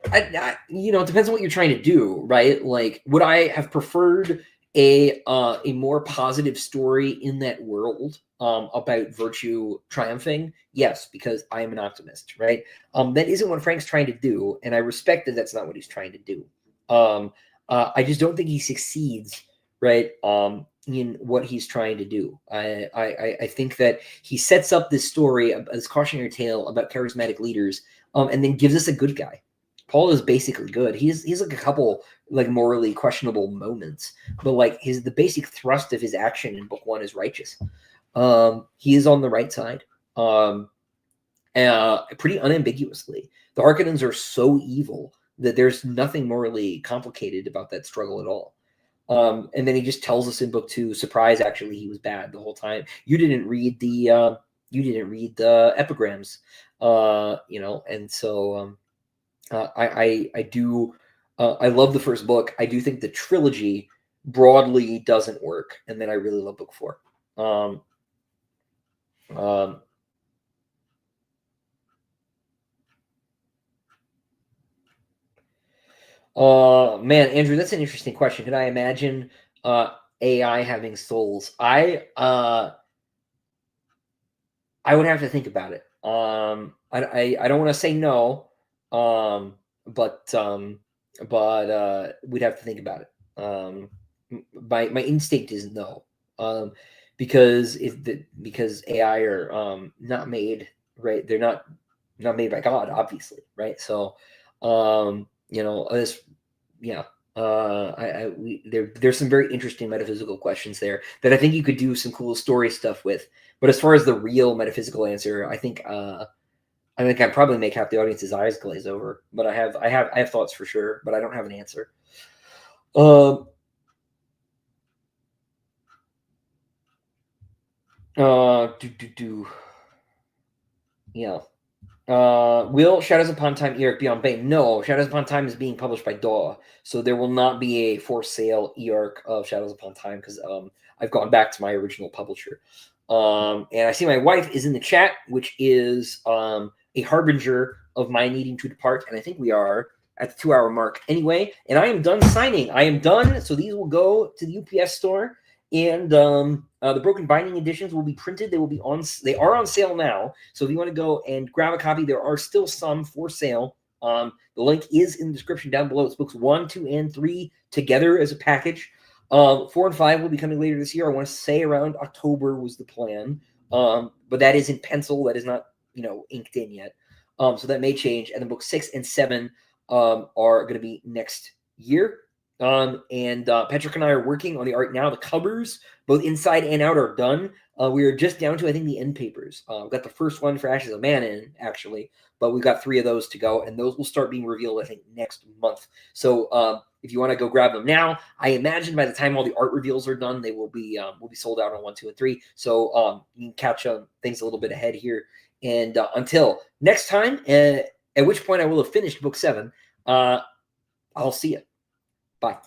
depends on what you're trying to do, right? Like, would I have preferred a more positive story in that world about virtue triumphing? Yes, because I am an optimist, right? That isn't what Frank's trying to do, and I respect that that's not what he's trying to do. I just don't think he succeeds, right? In what he's trying to do. I think that he sets up this story, this cautionary tale about charismatic leaders, and then gives us a good guy. Paul is basically good. He's like a couple like morally questionable moments, but like the basic thrust of his action in book one is righteous. He is on the right side. Pretty unambiguously. The Harkonnens are so evil that there's nothing morally complicated about that struggle at all. And then he just tells us in book two, surprise, actually, he was bad the whole time. You didn't read the epigrams, and so I do I love the first book. I do think the trilogy broadly doesn't work, and then I really love book four. Um, um, Man, Andrew, that's an interesting question. Can I imagine AI having souls? I would have to think about it. I don't want to say no, um, but we'd have to think about it. My instinct is no, because because AI are not made right. They're not made by God, obviously, right? So, this, yeah. There's some very interesting metaphysical questions there that I think you could do some cool story stuff with. But as far as the real metaphysical answer, I think I'd probably make half the audience's eyes glaze over. But I have thoughts for sure, but I don't have an answer. Um. Do. Yeah. Will Shadows Upon Time EARC be on Bane? No, Shadows Upon Time is being published by DAW, so there will not be a for sale EARC of Shadows Upon Time because I've gone back to my original publisher. And I see my wife is in the chat, which is a harbinger of my needing to depart, and I think we are at the 2-hour mark anyway. And I am done signing. I am done, so these will go to the UPS store. And the Broken Binding editions will be printed. They are on sale now. So if you want to go and grab a copy, there are still some for sale. The link is in the description down below. It's books 1, 2, and 3 together as a package. 4 and 5 will be coming later this year. I want to say around October was the plan. But that is in pencil. That is not, inked in yet. So that may change. And then books 6 and 7 are going to be next year. And Patrick and I are working on the art now. The covers, both inside and out, are done. We are just down to, I think, the end papers. We've got the first one for Ashes of Man in, actually, but we've got 3 of those to go, and those will start being revealed, I think, next month. So if you want to go grab them now, I imagine by the time all the art reveals are done, they will be sold out on 1, 2, and 3. So you can catch things a little bit ahead here. And until next time, at which point I will have finished book 7, I'll see you. Bye.